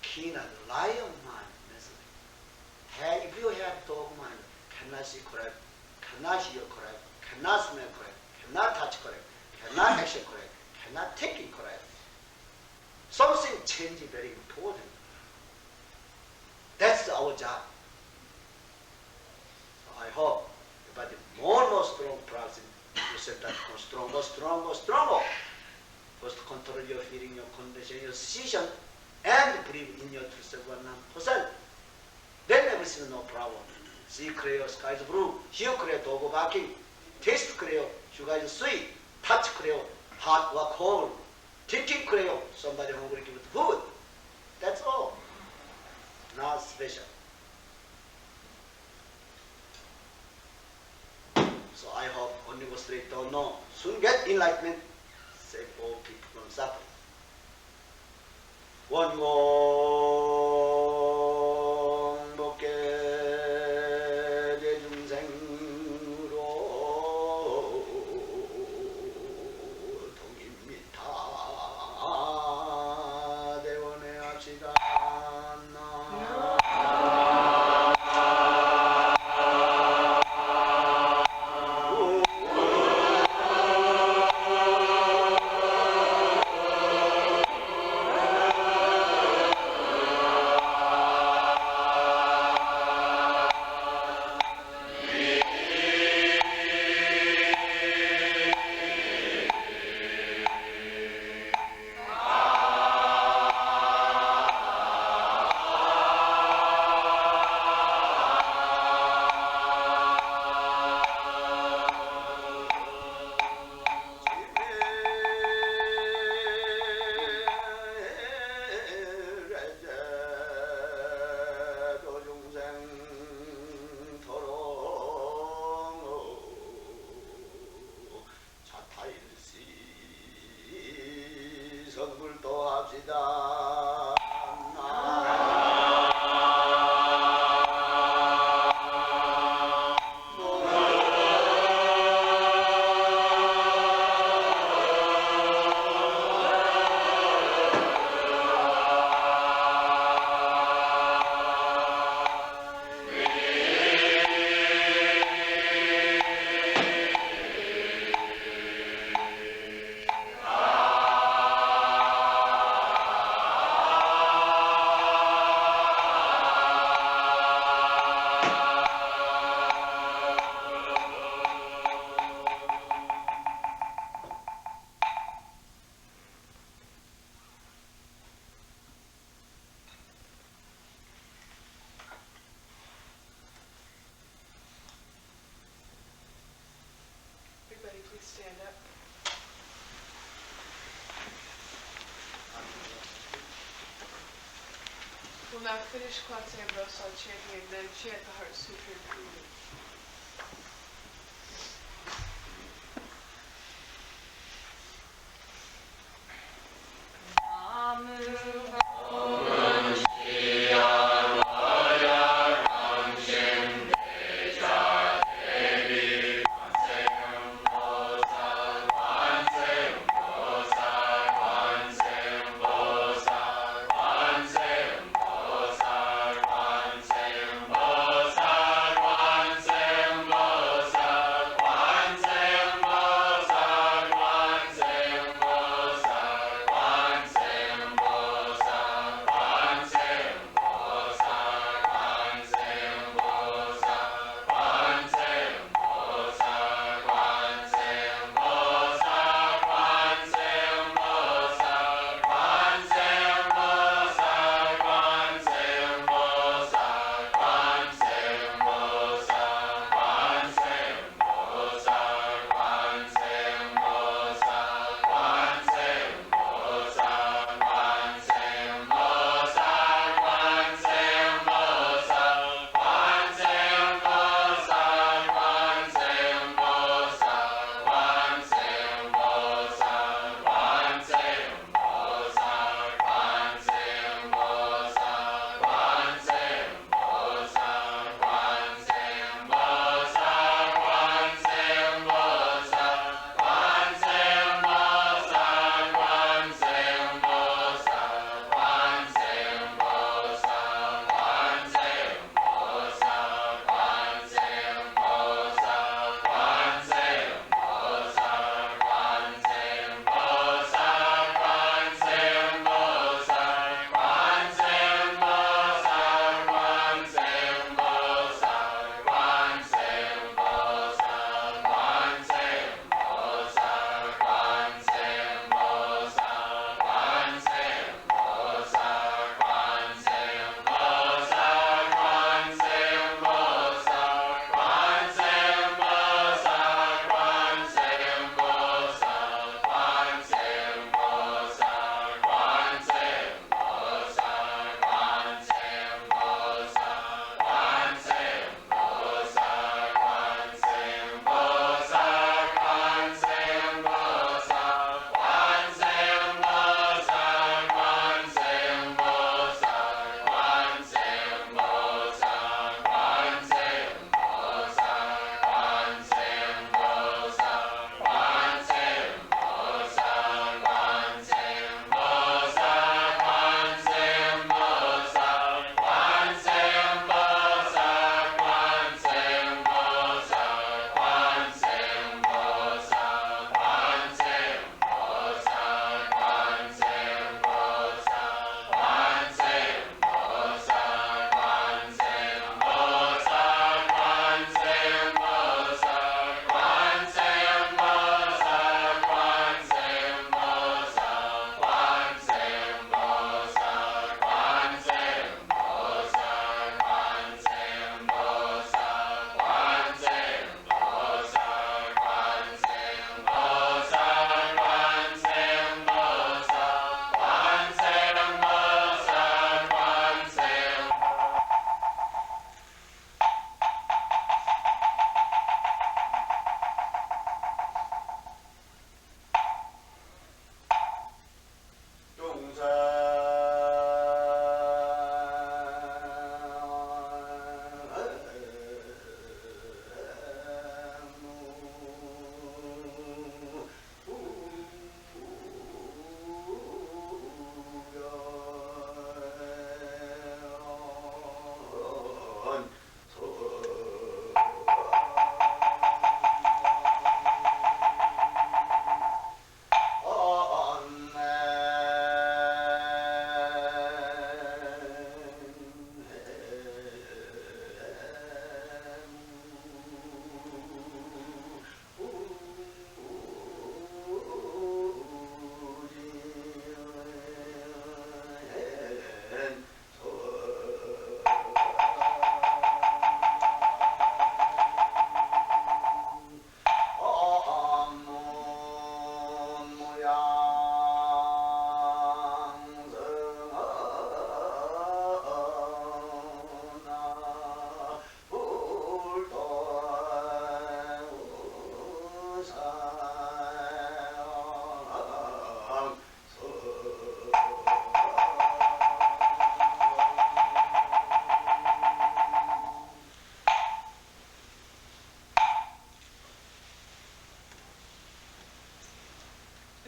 keen and lion mind necessary. If you have dogma mind, cannot see correct, cannot hear correct, cannot smell correct, cannot touch correct, cannot action correct, cannot take it correct. Something change is very important. That's our job. So I hope everybody more and more strong practice, you said that become stronger, stronger, stronger. First control your feeling, your condition, your decision, and believe in your truth 100%. Then everything no problem. See clear, sky is blue, hear clear, dog barking, taste clear, sugar is sweet, touch clear, hot or cold, thinking clear, somebody hungry give it food. That's all. Not special. So I hope only go straight don't know. Soon get enlightenment, save all people from suffering. 원공 복계 대중생으로 동입니다. 대원해 합시다. Stand up. We'll now finish KyolChe and Rosal chanting and then chant the Heart Sutra improvement. Om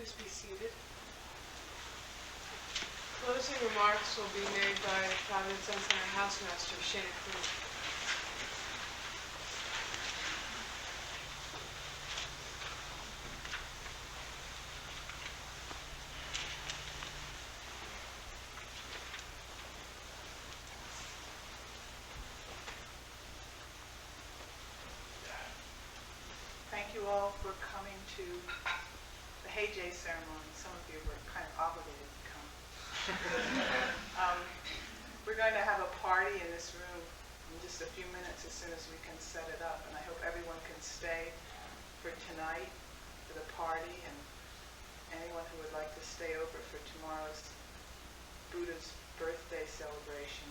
Please be seated. Closing remarks will be made by Providence Zen Center Housemaster Shana Klinger. Thank you all for coming to the Hae Jae ceremony. Some of you were kind of obligated to come. We're going to have a party in this room in just a few minutes as soon as we can set it up. And I hope everyone can stay for tonight for the party. And anyone who would like to stay over for tomorrow's Buddha's birthday celebration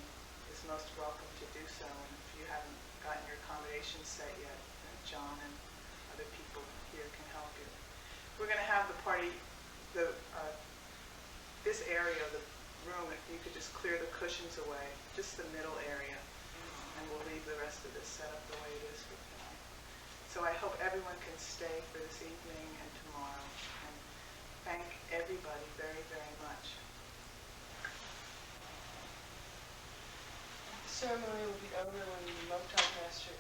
is most welcome to do so. And if you haven't gotten your accommodations set yet, then John and other people here can help you. We're going to have the party, this area of the room, if you could just clear the cushions away, just the middle area, and we'll leave the rest of this set up the way it is for tonight. So I hope everyone can stay for this evening and tomorrow, and thank everybody very, very much. The ceremony will be over when the Linc Rhodes Master